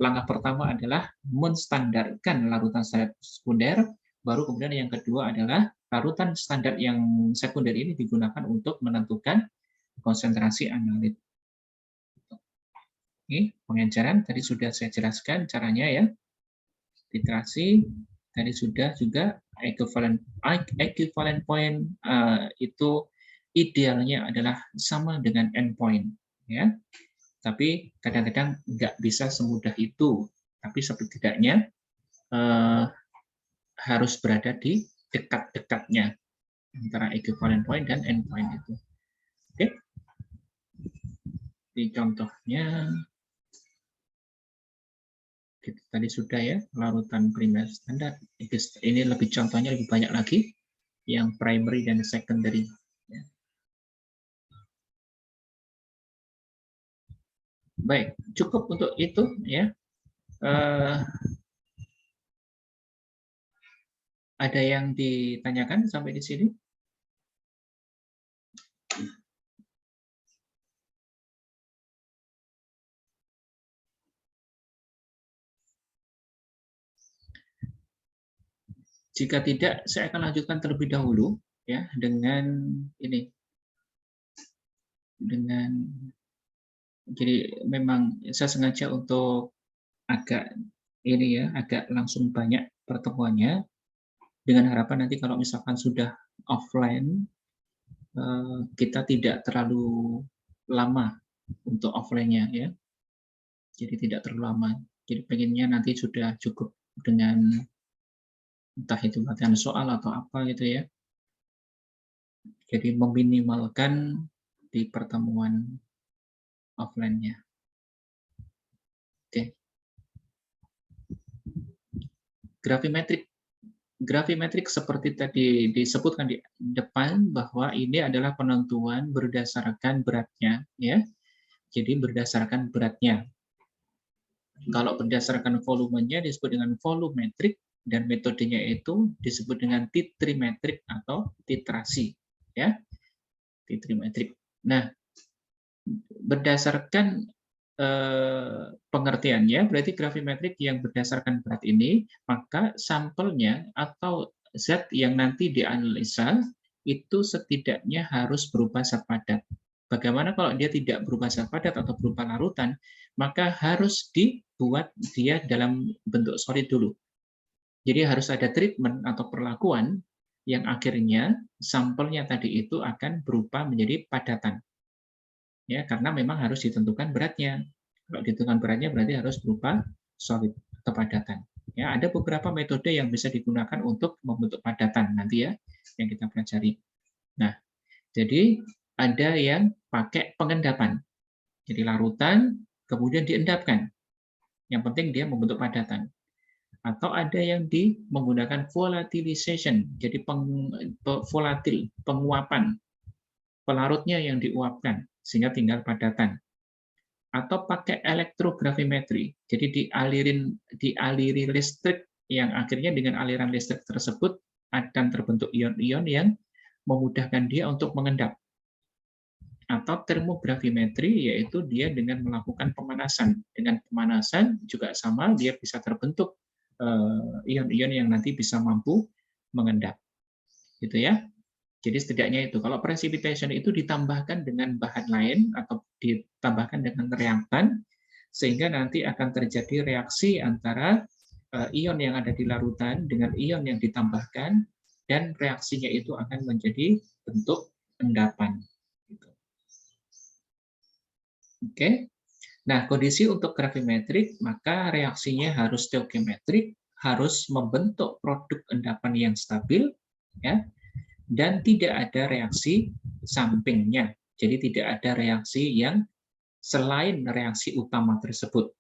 Langkah pertama adalah menstandarkan larutan standar sekunder, baru kemudian yang kedua adalah larutan standar yang sekunder ini digunakan untuk menentukan konsentrasi analit. Ini pengenceran tadi sudah saya jelaskan caranya ya. Titrasi tadi sudah juga equivalent point itu idealnya adalah sama dengan endpoint ya. Tapi kadang-kadang nggak bisa semudah itu. Tapi setidaknya harus berada di dekat-dekatnya antara equivalent point dan endpoint itu. Oke? Di contohnya kita tadi sudah ya, larutan primer standar. Ini lebih contohnya lebih banyak lagi yang primary dan secondary. Baik, cukup untuk itu ya. Ada yang ditanyakan sampai di sini? Jika tidak, saya akan lanjutkan terlebih dahulu ya dengan ini. Jadi memang saya sengaja untuk agak ini ya, agak langsung banyak pertemuannya dengan harapan nanti kalau misalkan sudah offline kita tidak terlalu lama untuk offline-nya ya. Jadi tidak terlalu lama. Jadi pengennya nanti sudah cukup dengan entah itu latihan soal atau apa gitu ya. Jadi meminimalkan di pertemuan offline-nya. Oke. Gravimetrik gravimetrik seperti tadi disebutkan di depan bahwa ini adalah penentuan berdasarkan beratnya, ya. Jadi berdasarkan beratnya. Kalau berdasarkan volumenya disebut dengan volumetrik, dan metodenya itu disebut dengan titrimetrik atau titrasi, ya. Titrimetrik. Nah, berdasarkan pengertiannya, berarti gravimetrik yang berdasarkan berat ini, maka sampelnya atau zat yang nanti dianalisa itu setidaknya harus berupa zat padat. Bagaimana kalau dia tidak berupa zat padat atau berupa larutan, maka harus dibuat dia dalam bentuk solid dulu. Jadi harus ada treatment atau perlakuan yang akhirnya sampelnya tadi itu akan berupa menjadi padatan. Ya, karena memang harus ditentukan beratnya. Kalau ditentukan beratnya berarti harus berupa solid atau padatan. Ya, ada beberapa metode yang bisa digunakan untuk membentuk padatan nanti ya, yang kita pelajari. Nah, jadi ada yang pakai pengendapan. Jadi larutan kemudian diendapkan. Yang penting dia membentuk padatan. Atau ada yang menggunakan volatilization. Jadi volatil, penguapan. Pelarutnya yang diuapkan sehingga tinggal padatan. Atau pakai elektrogravimetri, jadi dialiri listrik yang akhirnya dengan aliran listrik tersebut akan terbentuk ion-ion yang memudahkan dia untuk mengendap. Atau termogravimetri, yaitu dia dengan melakukan pemanasan. Dengan pemanasan juga sama, dia bisa terbentuk ion-ion yang nanti bisa mampu mengendap. Gitu ya. Jadi setidaknya itu, kalau precipitation itu ditambahkan dengan bahan lain atau ditambahkan dengan reaktan, sehingga nanti akan terjadi reaksi antara ion yang ada di larutan dengan ion yang ditambahkan, dan reaksinya itu akan menjadi bentuk endapan. Oke. Nah, kondisi untuk gravimetrik, maka reaksinya harus stoichiometrik, harus membentuk produk endapan yang stabil, ya, dan tidak ada reaksi sampingnya. Jadi tidak ada reaksi yang selain reaksi utama tersebut.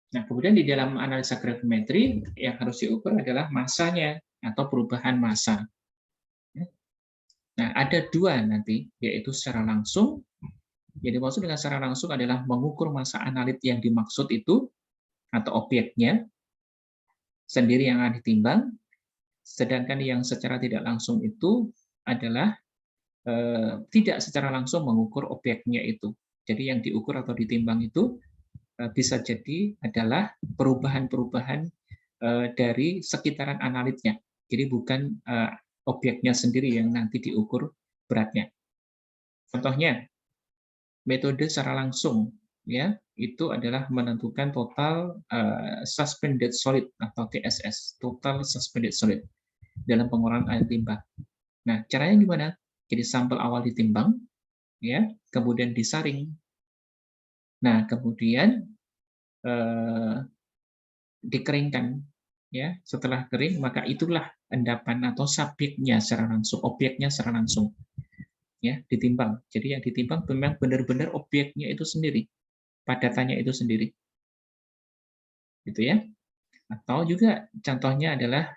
Nah, kemudian di dalam analisa gravimetri yang harus diukur adalah masanya atau perubahan massa. Nah, ada dua nanti, yaitu secara langsung. Jadi maksud dengan secara langsung adalah mengukur massa analit yang dimaksud itu atau objeknya sendiri yang akan ditimbang. Sedangkan yang secara tidak langsung itu adalah tidak secara langsung mengukur objeknya itu. Jadi yang diukur atau ditimbang itu bisa jadi adalah perubahan-perubahan dari sekitaran analitnya. Jadi bukan objeknya sendiri yang nanti diukur beratnya. Contohnya, metode secara langsung, ya, itu adalah menentukan total suspended solid atau TSS, total suspended solid, dalam pengolahan air limbah. Nah, caranya gimana? Jadi sampel awal ditimbang, ya, kemudian disaring. Nah, kemudian dikeringkan, ya. Setelah kering, maka itulah endapan atau subjeknya secara langsung, objeknya secara langsung, ya, ditimbang. Jadi yang ditimbang memang benar-benar objeknya itu sendiri, padatannya itu sendiri, gitu ya. Atau juga contohnya adalah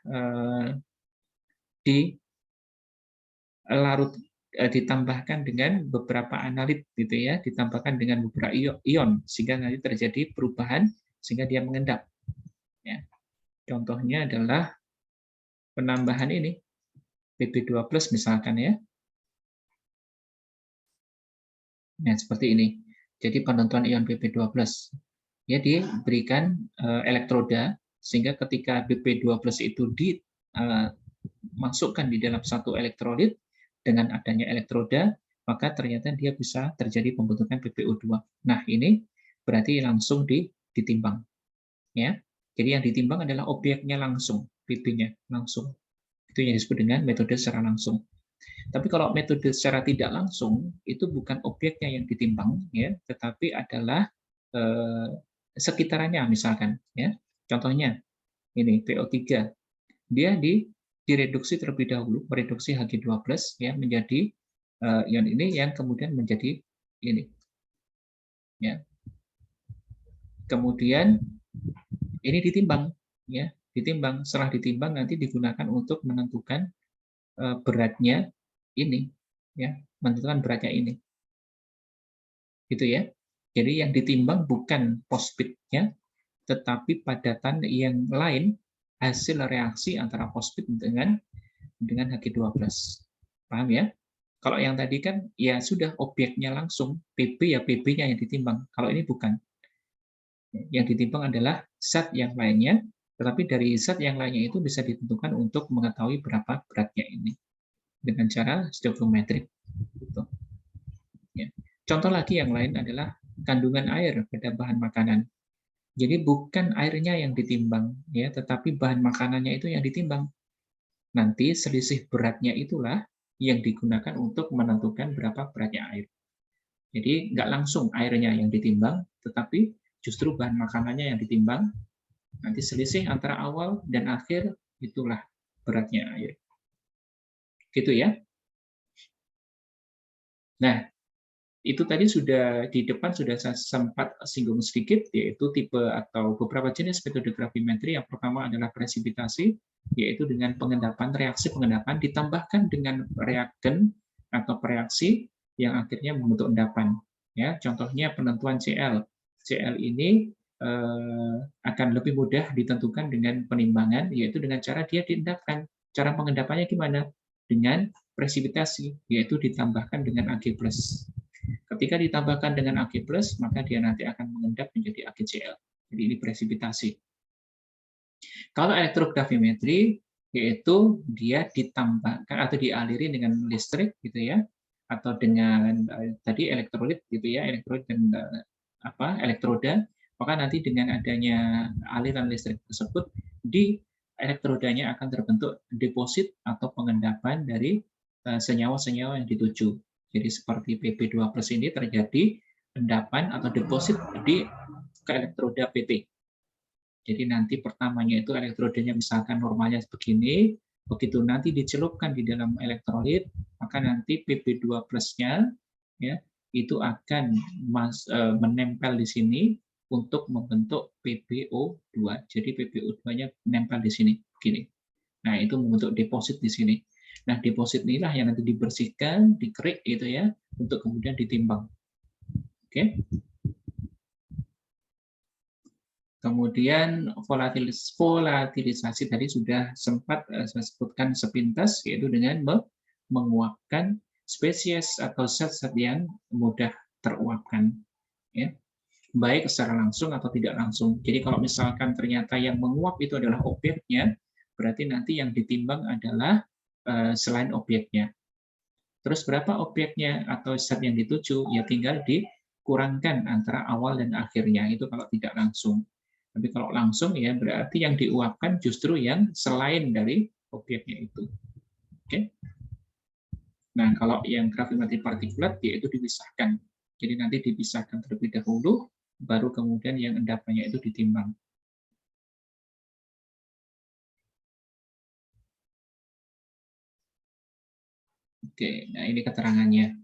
ditambahkan dengan beberapa analit, gitu ya, ditambahkan dengan beberapa ion sehingga nanti terjadi perubahan sehingga dia mengendap. Ya. Contohnya adalah penambahan ini Pp2+ misalkan ya. Nah, seperti ini. Jadi penentuan ion Pp2+. Ya, diberikan elektroda sehingga ketika Pp2+ itu dimasukkan di dalam satu elektrolit dengan adanya elektroda, maka ternyata dia bisa terjadi pembentukan PPO2. Nah, ini berarti langsung ditimbang. Ya. Jadi yang ditimbang adalah objeknya langsung, PP-nya langsung. Itu yang disebut dengan metode secara langsung. Tapi kalau metode secara tidak langsung, itu bukan objeknya yang ditimbang, ya, tetapi adalah sekitarannya misalkan. Ya. Contohnya, ini PO3. Dia direduksi terlebih dahulu, mereduksi Hg2+, ya, menjadi ion ini yang kemudian menjadi ini. Ya. Kemudian Ini ditimbang, ya, ditimbang. Setelah ditimbang nanti digunakan untuk menentukan beratnya ini, ya, menentukan beratnya ini, gitu ya. Jadi yang ditimbang bukan post-speed-nya, tetapi padatan yang lain, hasil reaksi antara post-speed dengan H-12. Paham ya? Kalau yang tadi kan ya sudah objeknya langsung, PB ya PB-nya yang ditimbang. Kalau ini bukan. Yang ditimbang adalah zat yang lainnya, tetapi dari zat yang lainnya itu bisa ditentukan untuk mengetahui berapa beratnya ini dengan cara stoichiometrik. Gitu. Ya. Contoh lagi yang lain adalah kandungan air pada bahan makanan. Jadi bukan airnya yang ditimbang, ya, tetapi bahan makanannya itu yang ditimbang. Nanti selisih beratnya itulah yang digunakan untuk menentukan berapa beratnya air. Jadi nggak langsung airnya yang ditimbang, tetapi justru bahan makanannya yang ditimbang. Nanti selisih antara awal dan akhir itulah beratnya air. Gitu ya. Nah, itu tadi sudah di depan sudah saya sempat singgung sedikit, yaitu tipe atau beberapa jenis metode gravimetri. Yang pertama adalah presipitasi, yaitu dengan pengendapan, reaksi pengendapan ditambahkan dengan reagen atau reaksi yang akhirnya membentuk endapan. Ya, contohnya penentuan CL. CL ini akan lebih mudah ditentukan dengan penimbangan, yaitu dengan cara dia diendapkan. Cara pengendapannya gimana? Dengan presipitasi, yaitu ditambahkan dengan Ag+. Ketika ditambahkan dengan Ag+, maka dia nanti akan mengendap menjadi AgCl. Jadi ini presipitasi. Kalau elektrogravimetri, yaitu dia ditambahkan atau dialiri dengan listrik, gitu ya, atau dengan tadi elektrolit, gitu ya, elektrolit dan elektroda, maka nanti dengan adanya aliran listrik tersebut di elektrodanya akan terbentuk deposit atau pengendapan dari senyawa-senyawa yang dituju. Jadi seperti Pp2+ ini terjadi endapan atau deposit di ke elektroda PT. Jadi nanti pertamanya itu elektrodanya misalkan normalnya begini, begitu nanti dicelupkan di dalam elektrolit, maka nanti Pp2+-nya ya itu akan menempel di sini untuk membentuk PbO2. Jadi PbO2-nya menempel di sini begini. Nah, itu membentuk deposit di sini. Nah, deposit inilah yang nanti dibersihkan, dikerik gitu ya, untuk kemudian ditimbang. Oke. Kemudian volatilisasi tadi sudah sempat saya sebutkan sepintas, yaitu dengan menguapkan spesies atau zat-zat yang mudah teruapkan. Ya. Baik secara langsung atau tidak langsung. Jadi kalau misalkan ternyata yang menguap itu adalah objeknya, berarti nanti yang ditimbang adalah selain objeknya. Terus berapa objeknya atau zat yang dituju, ya tinggal dikurangkan antara awal dan akhirnya, itu kalau tidak langsung. Tapi kalau langsung ya berarti yang diuapkan justru yang selain dari objeknya itu. Oke? Nah, kalau yang gravimetri partikulat yaitu dipisahkan. Jadi nanti dipisahkan terlebih dahulu, baru kemudian yang endapannya itu ditimbang. Oke, nah ini keterangannya.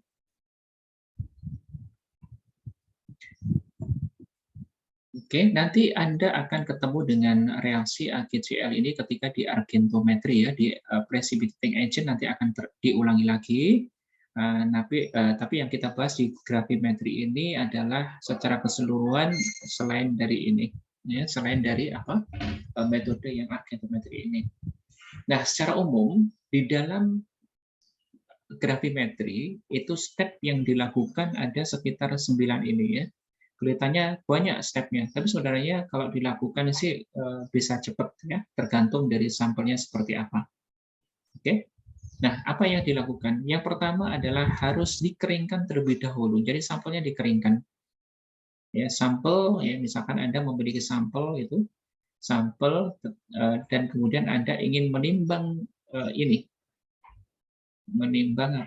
Oke, nanti Anda akan ketemu dengan reaksi AgCl ini ketika di argentometri ya, di precipitating agent nanti akan diulangi lagi. Tapi yang kita bahas di gravimetri ini adalah secara keseluruhan selain dari ini, ya, selain dari metode yang argentometri ini. Nah, secara umum di dalam gravimetri itu step yang dilakukan ada sekitar 9 ini ya. Kelihatannya banyak stepnya, tapi sebenarnya kalau dilakukan sih bisa cepat ya, tergantung dari sampelnya seperti apa. Oke. Nah, apa yang dilakukan? Yang pertama adalah harus dikeringkan terlebih dahulu. Jadi sampelnya dikeringkan. Ya, sampel ya misalkan Anda memiliki sampel itu, dan kemudian Anda ingin menimbang menimbang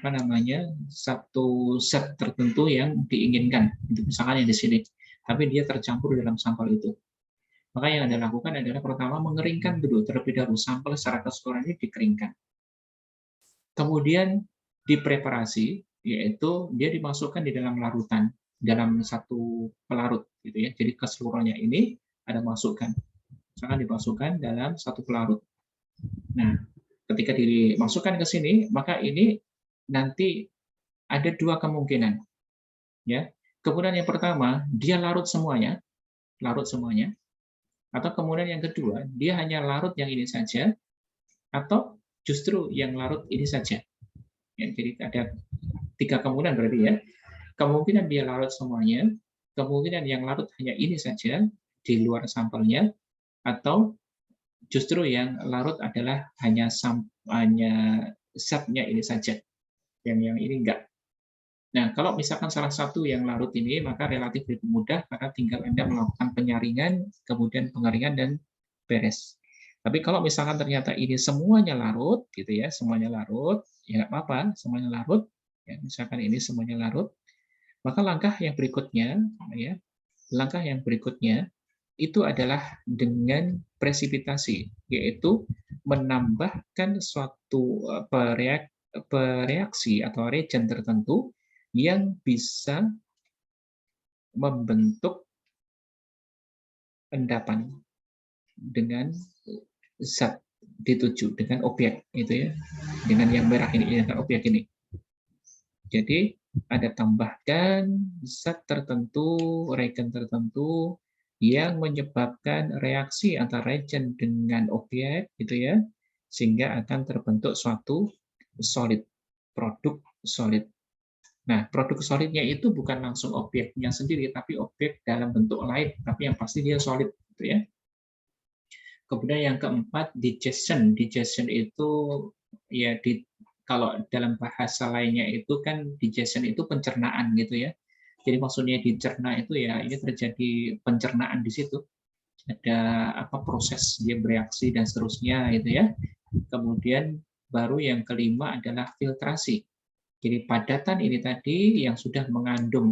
satu zat tertentu yang diinginkan, misalkan yang di sini, tapi dia tercampur dalam sampel itu. Maka yang Anda lakukan adalah pertama mengeringkan dulu terlebih dahulu, sampel secara keseluruhan ini dikeringkan. Kemudian dipreparasi, yaitu dia dimasukkan di dalam larutan, dalam satu pelarut gitu ya. Jadi keseluruhannya ini ada masukkan. misalkan dimasukkan dalam satu pelarut. Nah, ketika dimasukkan ke sini, maka ini nanti ada dua kemungkinan. Ya, kemudian yang pertama, dia larut semuanya, atau kemudian yang kedua, dia hanya larut yang ini saja, atau justru yang larut ini saja. Ya, jadi ada tiga kemungkinan berarti ya. Kemungkinan dia larut semuanya, kemungkinan yang larut hanya ini saja di luar sampelnya, atau justru yang larut adalah hanya zatnya ini saja, yang ini enggak. Nah, kalau misalkan salah satu yang larut ini, maka relatif lebih mudah karena tinggal Anda melakukan penyaringan, kemudian pengeringan, dan beres. Tapi kalau misalkan ternyata ini semuanya larut, gitu ya, semuanya larut, ya nggak apa-apa, semuanya larut. Ya, misalkan ini semuanya larut, maka langkah yang berikutnya itu adalah dengan presipitasi, yaitu menambahkan suatu bereaksi atau reagen tertentu yang bisa membentuk endapan dengan zat dituju, dengan objek itu ya, dengan yang merah ini, dengan objek ini. Jadi ada tambahkan zat tertentu, reagen tertentu yang menyebabkan reaksi antara reagen dengan objek gitu ya, sehingga akan terbentuk suatu solid, produk solid. Nah, produk solidnya itu bukan langsung objeknya sendiri, tapi objek dalam bentuk lain, tapi yang pasti dia solid, gitu ya. Kemudian yang keempat, digestion. Digestion itu ya kalau dalam bahasa lainnya itu kan digestion itu pencernaan gitu ya. Jadi maksudnya dicerna itu ya ini terjadi pencernaan di situ. Ada proses dia bereaksi dan seterusnya gitu ya. Kemudian baru yang kelima adalah filtrasi. Jadi padatan ini tadi yang sudah mengandung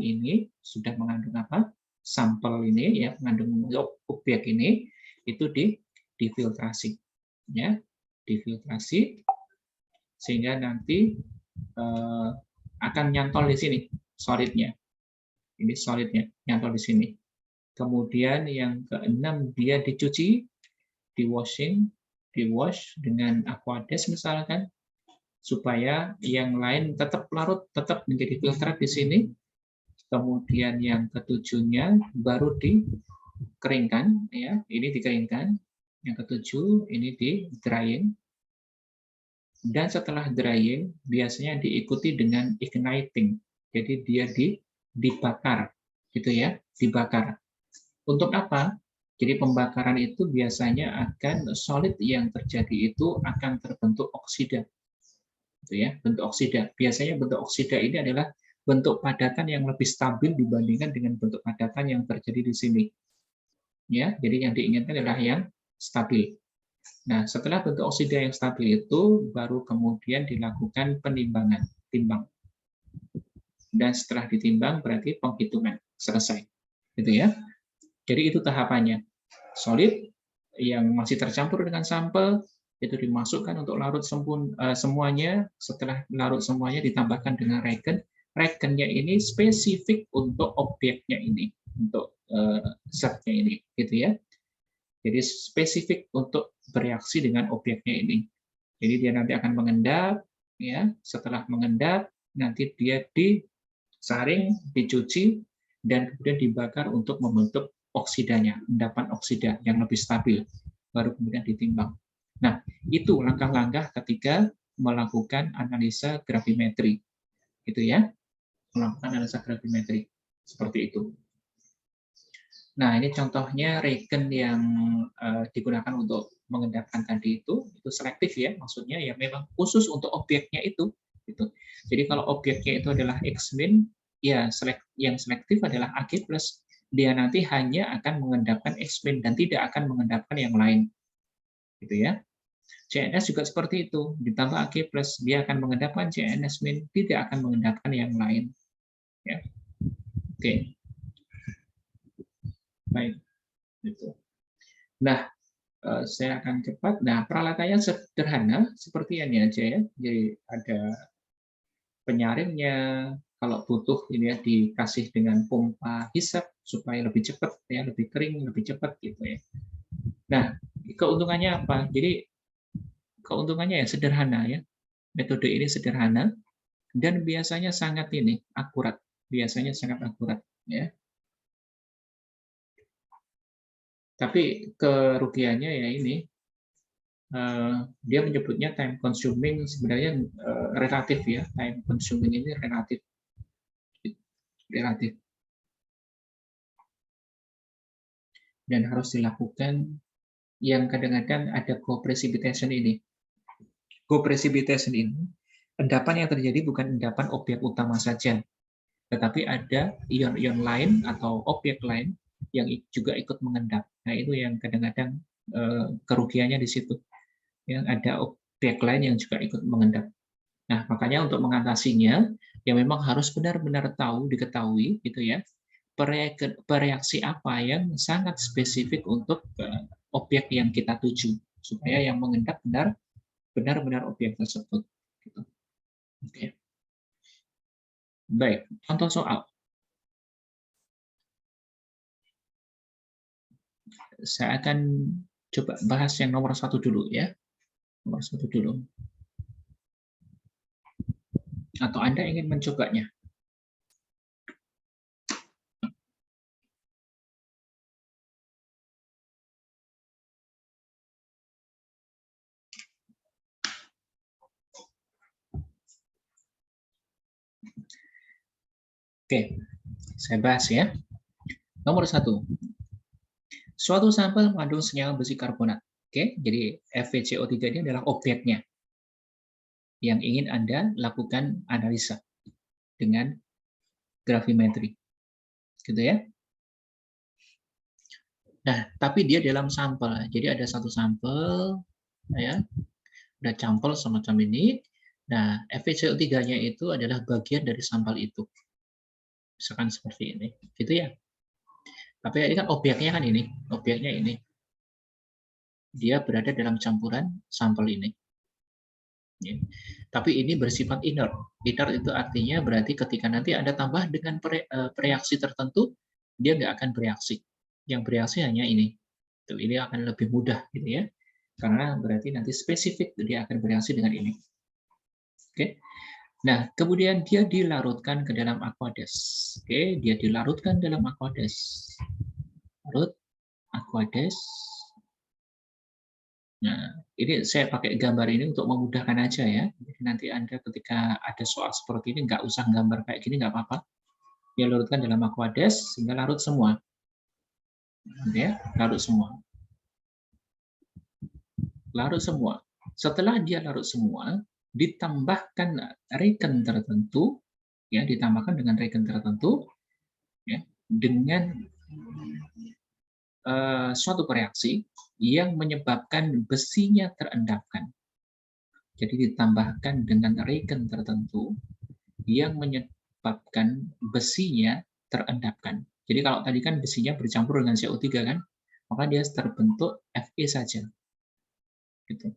sampel ini ya, mengandung objek ini itu difiltrasi ya, difiltrasi sehingga nanti akan nyantol di sini solidnya. Ini solidnya nyantol di sini. Kemudian yang keenam dia dicuci, di-wash dengan Aquades misalkan, supaya yang lain tetap larut, tetap menjadi filtrat di sini. Kemudian yang ketujuhnya baru dikeringkan, ya, ini dikeringkan. Yang ketujuh ini di drying. Dan setelah drying biasanya diikuti dengan igniting. Jadi dia dibakar, gitu ya, dibakar. Untuk apa? Jadi pembakaran itu biasanya akan solid yang terjadi itu akan terbentuk oksida. Ya, bentuk oksida. Biasanya bentuk oksida ini adalah bentuk padatan yang lebih stabil dibandingkan dengan bentuk padatan yang terjadi di sini. Ya, jadi yang diinginkan adalah yang stabil. Nah, setelah bentuk oksida yang stabil itu baru kemudian dilakukan penimbangan, timbang. Dan setelah ditimbang berarti penghitungan selesai. Gitu ya. Jadi itu tahapannya. Solid yang masih tercampur dengan sampel itu dimasukkan untuk larut semuanya. Setelah larut semuanya ditambahkan dengan reagen. Reagennya ini spesifik untuk objeknya ini, untuk zatnya ini, gitu ya. Jadi spesifik untuk bereaksi dengan objeknya ini. Jadi dia nanti akan mengendap, ya. Setelah mengendap, nanti dia disaring, dicuci, dan kemudian dibakar untuk membentuk oksidanya, endapan oksida yang lebih stabil. Baru kemudian ditimbang. Nah, itu langkah-langkah ketika melakukan analisa gravimetri. Gitu ya. Melakukan analisa gravimetri. Seperti itu. Nah, ini contohnya reagen yang digunakan untuk mengendapkan tadi itu selektif ya, maksudnya ya memang khusus untuk objeknya itu. Gitu. Jadi kalau objeknya itu adalah X-min, ya yang selektif adalah Ag+. Dia nanti hanya akan mengendapkan X-min dan tidak akan mengendapkan yang lain. Gitu ya. CNS juga seperti itu, ditambah Ag+, dia akan mengendapkan CNS min, tidak akan mengendapkan yang lain. Ya. Oke. Baik. Gitu. Nah, saya akan cepat. Nah, peralatannya sederhana, seperti ini aja ya. Jadi ada penyaringnya, kalau butuh ini ya dikasih dengan pompa hisap supaya lebih cepat ya, lebih kering, lebih cepat gitu ya. Nah, keuntungannya apa? Jadi keuntungannya ya sederhana ya. Metode ini sederhana dan biasanya sangat ini akurat. Biasanya sangat akurat ya. Tapi kerugiannya ya ini dia menyebutnya time consuming, sebenarnya relatif ya. Time consuming ini relatif. Dan harus dilakukan yang kadang-kadang ada co-precipitation ini. Co-precipitation ini, endapan yang terjadi bukan endapan objek utama saja, tetapi ada ion-ion lain atau objek lain yang juga ikut mengendap. Nah, itu yang kadang-kadang kerugiannya di situ. Yang ada objek lain yang juga ikut mengendap. Nah, makanya untuk mengatasinya, ya memang harus benar-benar diketahui, gitu ya, bereaksi apa yang sangat spesifik untuk objek yang kita tuju, supaya yang mengendap benar-benar objek tersebut. Gitu. Oke. Baik, contoh soal. Saya akan coba bahas yang nomor 1 dulu ya. Nomor 1 dulu. Atau Anda ingin mencobanya? Oke, saya bahas ya. Nomor 1. Suatu sampel mengandung senyawa besi karbonat. Oke, jadi FeCO3 ini adalah objeknya yang ingin Anda lakukan analisa dengan gravimetri. Gitu ya. Nah, tapi dia dalam sampel. Jadi ada satu sampel ya. Ada sampel semacam ini. Nah, FeCO3-nya itu adalah bagian dari sampel itu. Misalkan seperti ini, gitu ya. Tapi ini kan objeknya kan ini, objeknya ini. Dia berada dalam campuran sampel ini. Ya. Tapi ini bersifat inert. Inert itu artinya berarti ketika nanti Anda tambah dengan reaksi tertentu, dia nggak akan bereaksi. Yang bereaksi hanya ini. Tuh, ini akan lebih mudah, gitu ya. Karena berarti nanti spesifik dia akan bereaksi dengan ini. Oke. Nah, kemudian dia dilarutkan ke dalam aqueous. Oke, dia dilarutkan dalam aqueous. Larut aqueous. Nah, ini saya pakai gambar ini untuk memudahkan aja ya. Jadi nanti Anda ketika ada soal seperti ini nggak usah gambar kayak gini, nggak apa-apa. Dia larutkan dalam aqueous sehingga larut semua. Ya, larut semua. Larut semua. Setelah dia larut semua, ditambahkan regen tertentu, ya, ditambahkan dengan regen tertentu, ya, dengan suatu reaksi yang menyebabkan besinya terendapkan. Jadi ditambahkan dengan regen tertentu yang menyebabkan besinya terendapkan. Jadi kalau tadi kan besinya bercampur dengan CO3 kan, maka dia terbentuk Fe saja. Gitu.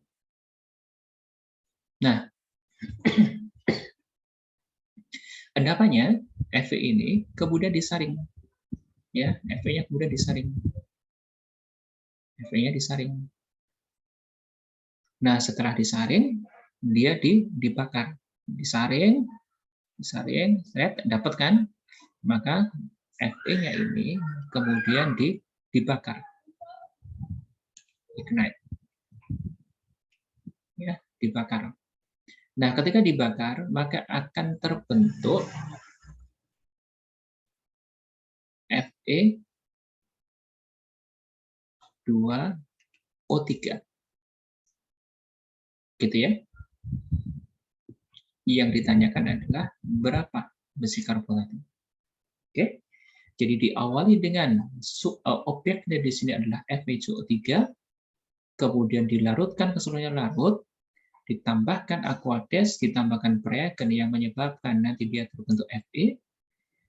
Nah, endapannya Fe ini kemudian disaring. Ya, Fe-nya kemudian disaring. Fe-nya disaring. Nah, setelah disaring, dia dibakar. Disaring, dapat kan? Maka Fe-nya ini kemudian dibakar. Ignite. Ya, dibakar. Nah, ketika dibakar, maka akan terbentuk Fe2O3. Gitu ya. Yang ditanyakan adalah berapa besi karbonat. Oke. Jadi diawali dengan objeknya di sini adalah FeCO3, kemudian dilarutkan keseluruhannya larut, ditambahkan aqueous, ditambahkan reagen yang menyebabkan nanti dia terbentuk Fe.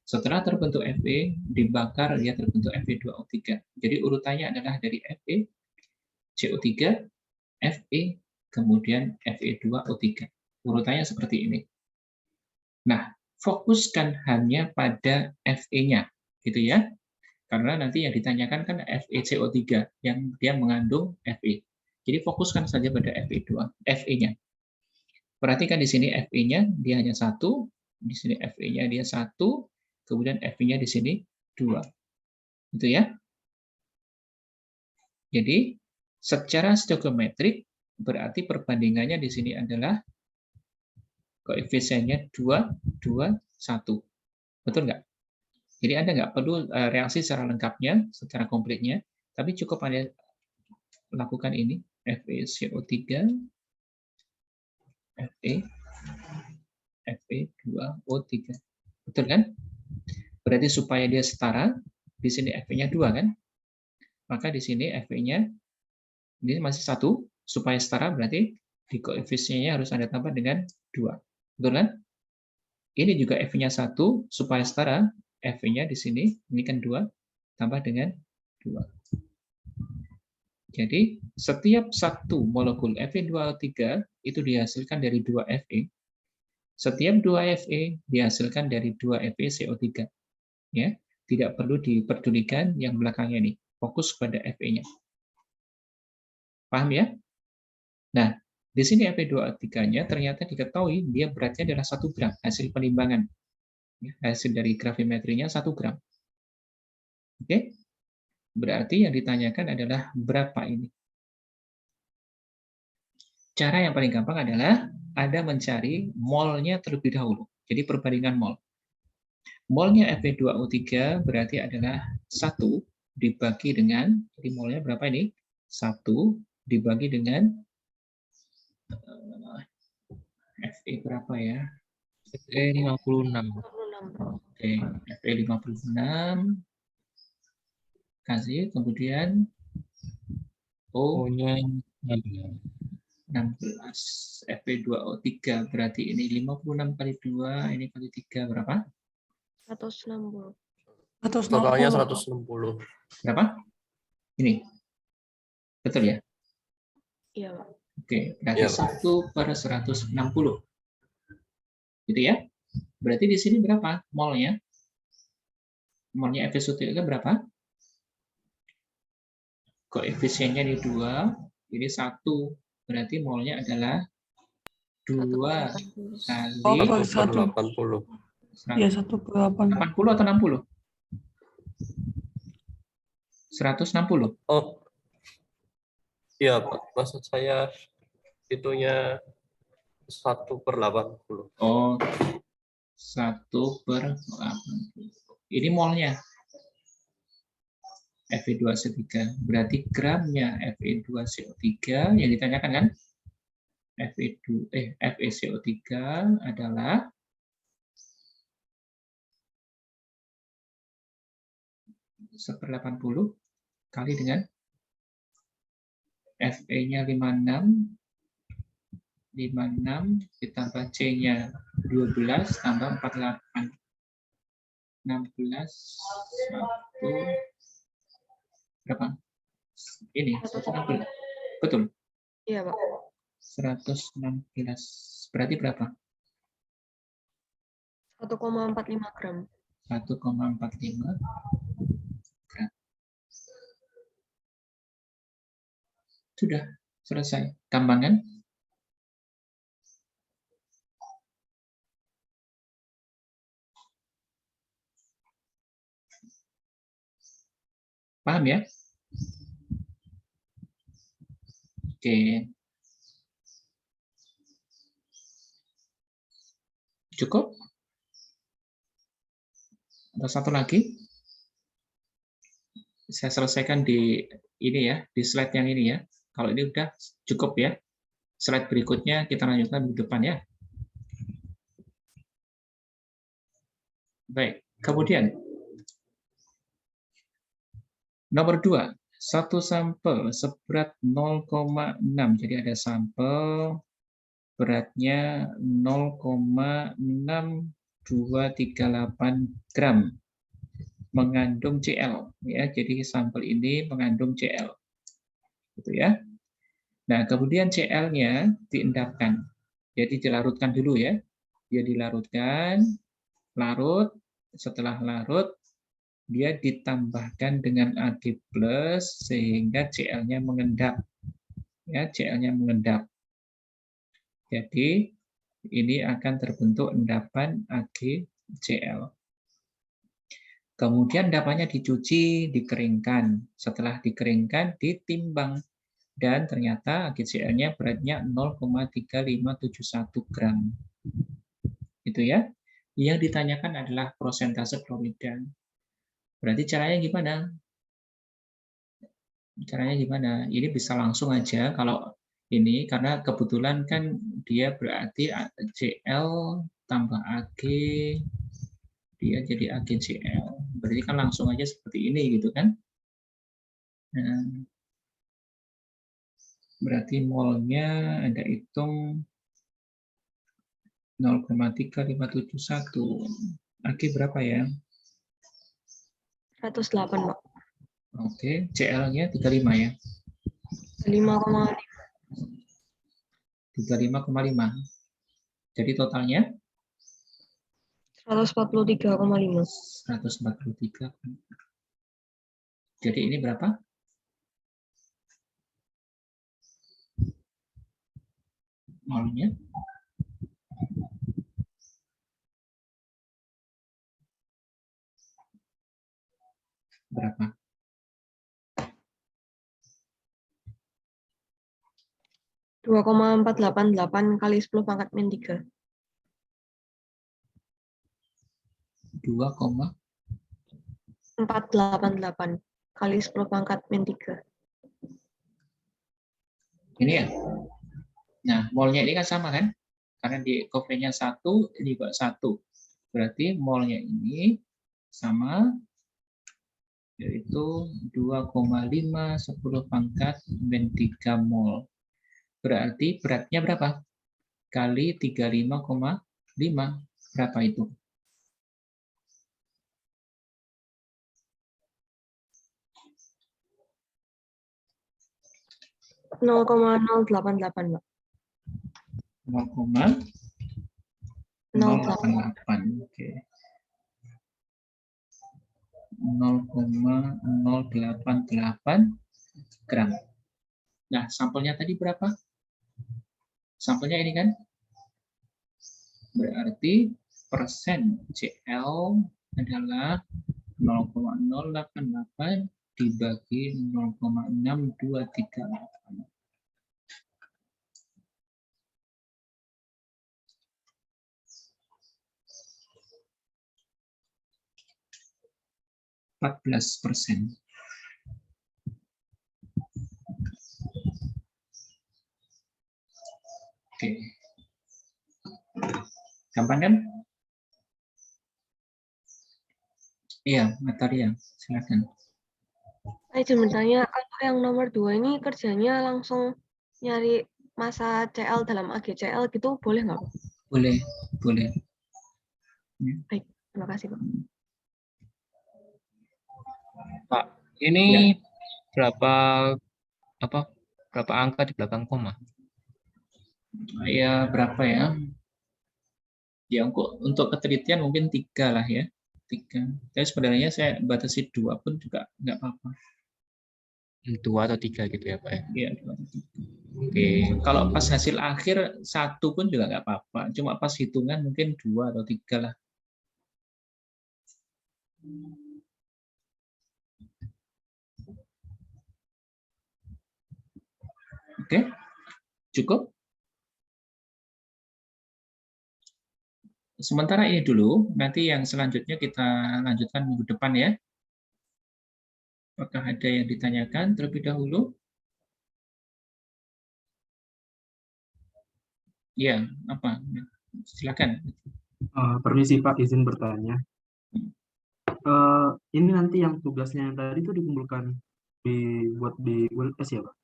Setelah terbentuk Fe, dibakar dia terbentuk Fe2O3. Jadi urutannya adalah dari Fe, CO3, Fe, kemudian Fe2O3. Urutannya seperti ini. Nah, fokuskan hanya pada Fe-nya, gitu ya. Karena nanti yang ditanyakan kan FeCO3 yang dia mengandung Fe. Jadi fokuskan saja pada Fe-nya. Perhatikan di sini Fe-nya dia hanya 1, di sini Fe-nya dia 1, kemudian Fe-nya di sini 2. Gitu ya. Jadi secara stoichiometrik berarti perbandingannya di sini adalah koefisiennya 2, 2, 1. Betul nggak? Jadi Anda nggak perlu reaksi secara lengkapnya, secara komplitnya, tapi cukup Anda lakukan ini, FeCO3, Fe2O3. Betul kan? Berarti supaya dia setara, di sini Fe-nya 2 kan? Maka di sini Fe-nya ini masih 1, supaya setara berarti di koefisiennya harus Anda tambah dengan 2. Betul kan? Ini juga Fe-nya 1, supaya setara, Fe-nya di sini, ini kan 2, tambah dengan 2. Jadi, setiap satu molekul Fe2O3 itu dihasilkan dari 2 Fe. Setiap 2 Fe dihasilkan dari 2 FeCO3. Ya, tidak perlu diperdulikan yang belakangnya ini. Fokus pada Fe-nya. Paham ya? Nah, di sini Fe2O3-nya ternyata diketahui dia beratnya adalah 1 gram, hasil penimbangan. Hasil dari gravimetrinya 1 gram. Oke? Berarti yang ditanyakan adalah berapa ini? Cara yang paling gampang adalah Anda mencari molnya terlebih dahulu. Jadi perbandingan mol. Molnya Fe2O3 berarti adalah 1 dibagi dengan, jadi molnya berapa ini? 1 dibagi dengan Fe berapa ya? Fe 56. Oke, Fe 56 kasih, kemudian O-nya 16. Fe2O3 berarti ini 56 kali 2, ini kali 3 berapa? 160. Totalnya 160. Berapa? Ini. Betul ya? Iya, Pak. Oke, berarti Iya, Pak. 1/160. Gitu ya? Berarti di sini berapa molnya? Molnya Fe2O3 berapa? Koefisiennya di 2, ini 1. Berarti molnya adalah 2 kali 1/80. Ya, 1/80. 80 atau 60? 160. Oh, iya Pak. Maksud saya itunya 1/80. Oh, 1/80. Ini molnya Fe2CO3. Berarti gramnya Fe2CO3 yang ditanyakan kan? FeCO3 adalah 1/80 kali dengan Fe-nya 56 ditambah C-nya 12 tambah 48. 16 1 berapa? Ini 116. Betul. Iya, Pak. 116. Berarti berapa? 1,45 gram. 1,45 gram. Sudah selesai. Tambangan. Paham ya? Oke. Cukup? Atau satu lagi? Saya selesaikan di ini ya, di slide yang ini ya. Kalau ini udah cukup ya. Slide berikutnya kita lanjutkan di depan ya. Baik, kemudian nomor 2, satu sampel seberat 0,6. Jadi ada sampel beratnya 0,6238 gram mengandung Cl ya. Jadi sampel ini mengandung Cl. Gitu ya. Nah, kemudian Cl-nya diendapkan. Jadi dilarutkan dulu ya. Dia dilarutkan, larut, setelah larut dia ditambahkan dengan Ag plus sehingga Cl-nya mengendap. Ya, Cl-nya mengendap. Jadi ini akan terbentuk endapan AgCl. Kemudian endapannya dicuci, dikeringkan. Setelah dikeringkan, ditimbang. Dan ternyata AgCl-nya beratnya 0,3571 gram. Itu ya. Yang ditanyakan adalah prosentase klorida. Berarti caranya gimana? Caranya gimana? Ini bisa langsung aja kalau ini, karena kebetulan kan dia berarti Cl tambah Ag, dia jadi AgCl. Berarti kan langsung aja seperti ini gitu kan. Nah, berarti molnya Anda hitung 0,3571. Ag berapa ya? 108, Pak. Oke, Cl-nya 35 ya. 5,5. 35,5. Jadi totalnya 143,5. 143. Jadi ini berapa? Molnya? Berapa? 2,488 kali 10 pangkat min 3. 488 kali 10 pangkat min 3. Ini ya. Nah, molnya ini kan sama kan? Karena di kofeinnya 1, ini juga 1. Berarti molnya ini sama, yaitu 2,5 10 pangkat min 3 mol. Berarti beratnya berapa? Kali 35,5. Berapa itu? Nol 0,088, Pak. 0,088. Oke. 0,088 gram. Nah, sampelnya tadi berapa? Sampelnya ini kan? Berarti persen Cl adalah 0,088 dibagi 0,6238. 14%. Oke. Gampang kan? Iya, Natalia, silakan. Saya izin bertanya, kalau yang nomor 2 ini kerjanya langsung nyari massa Cl dalam AgCl gitu, boleh nggak, Pak? Boleh, boleh. Baik, terima kasih, Pak. Pak, ini Ya. berapa angka di belakang koma? Ya, berapa ya? Ya, untuk ketelitian mungkin 3 lah ya. 3. Tapi sebenarnya saya batasi 2 pun juga nggak apa-apa. 2 atau 3 gitu ya, Pak ya? Iya, 2 atau 3. Oke. Kalau pas hasil akhir 1 pun juga nggak apa-apa. Cuma pas hitungan mungkin 2 atau 3 lah. Oke, cukup? Sementara ini dulu, nanti yang selanjutnya kita lanjutkan minggu depan ya. Apakah ada yang ditanyakan terlebih dahulu? Ya, apa? Silakan. Permisi Pak, izin bertanya. Ini nanti yang tugasnya yang tadi itu dikumpulkan buat di ULS ya Pak?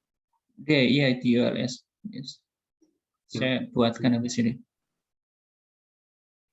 Oke, iya di ULS. Yes. Saya buatkan habis ini.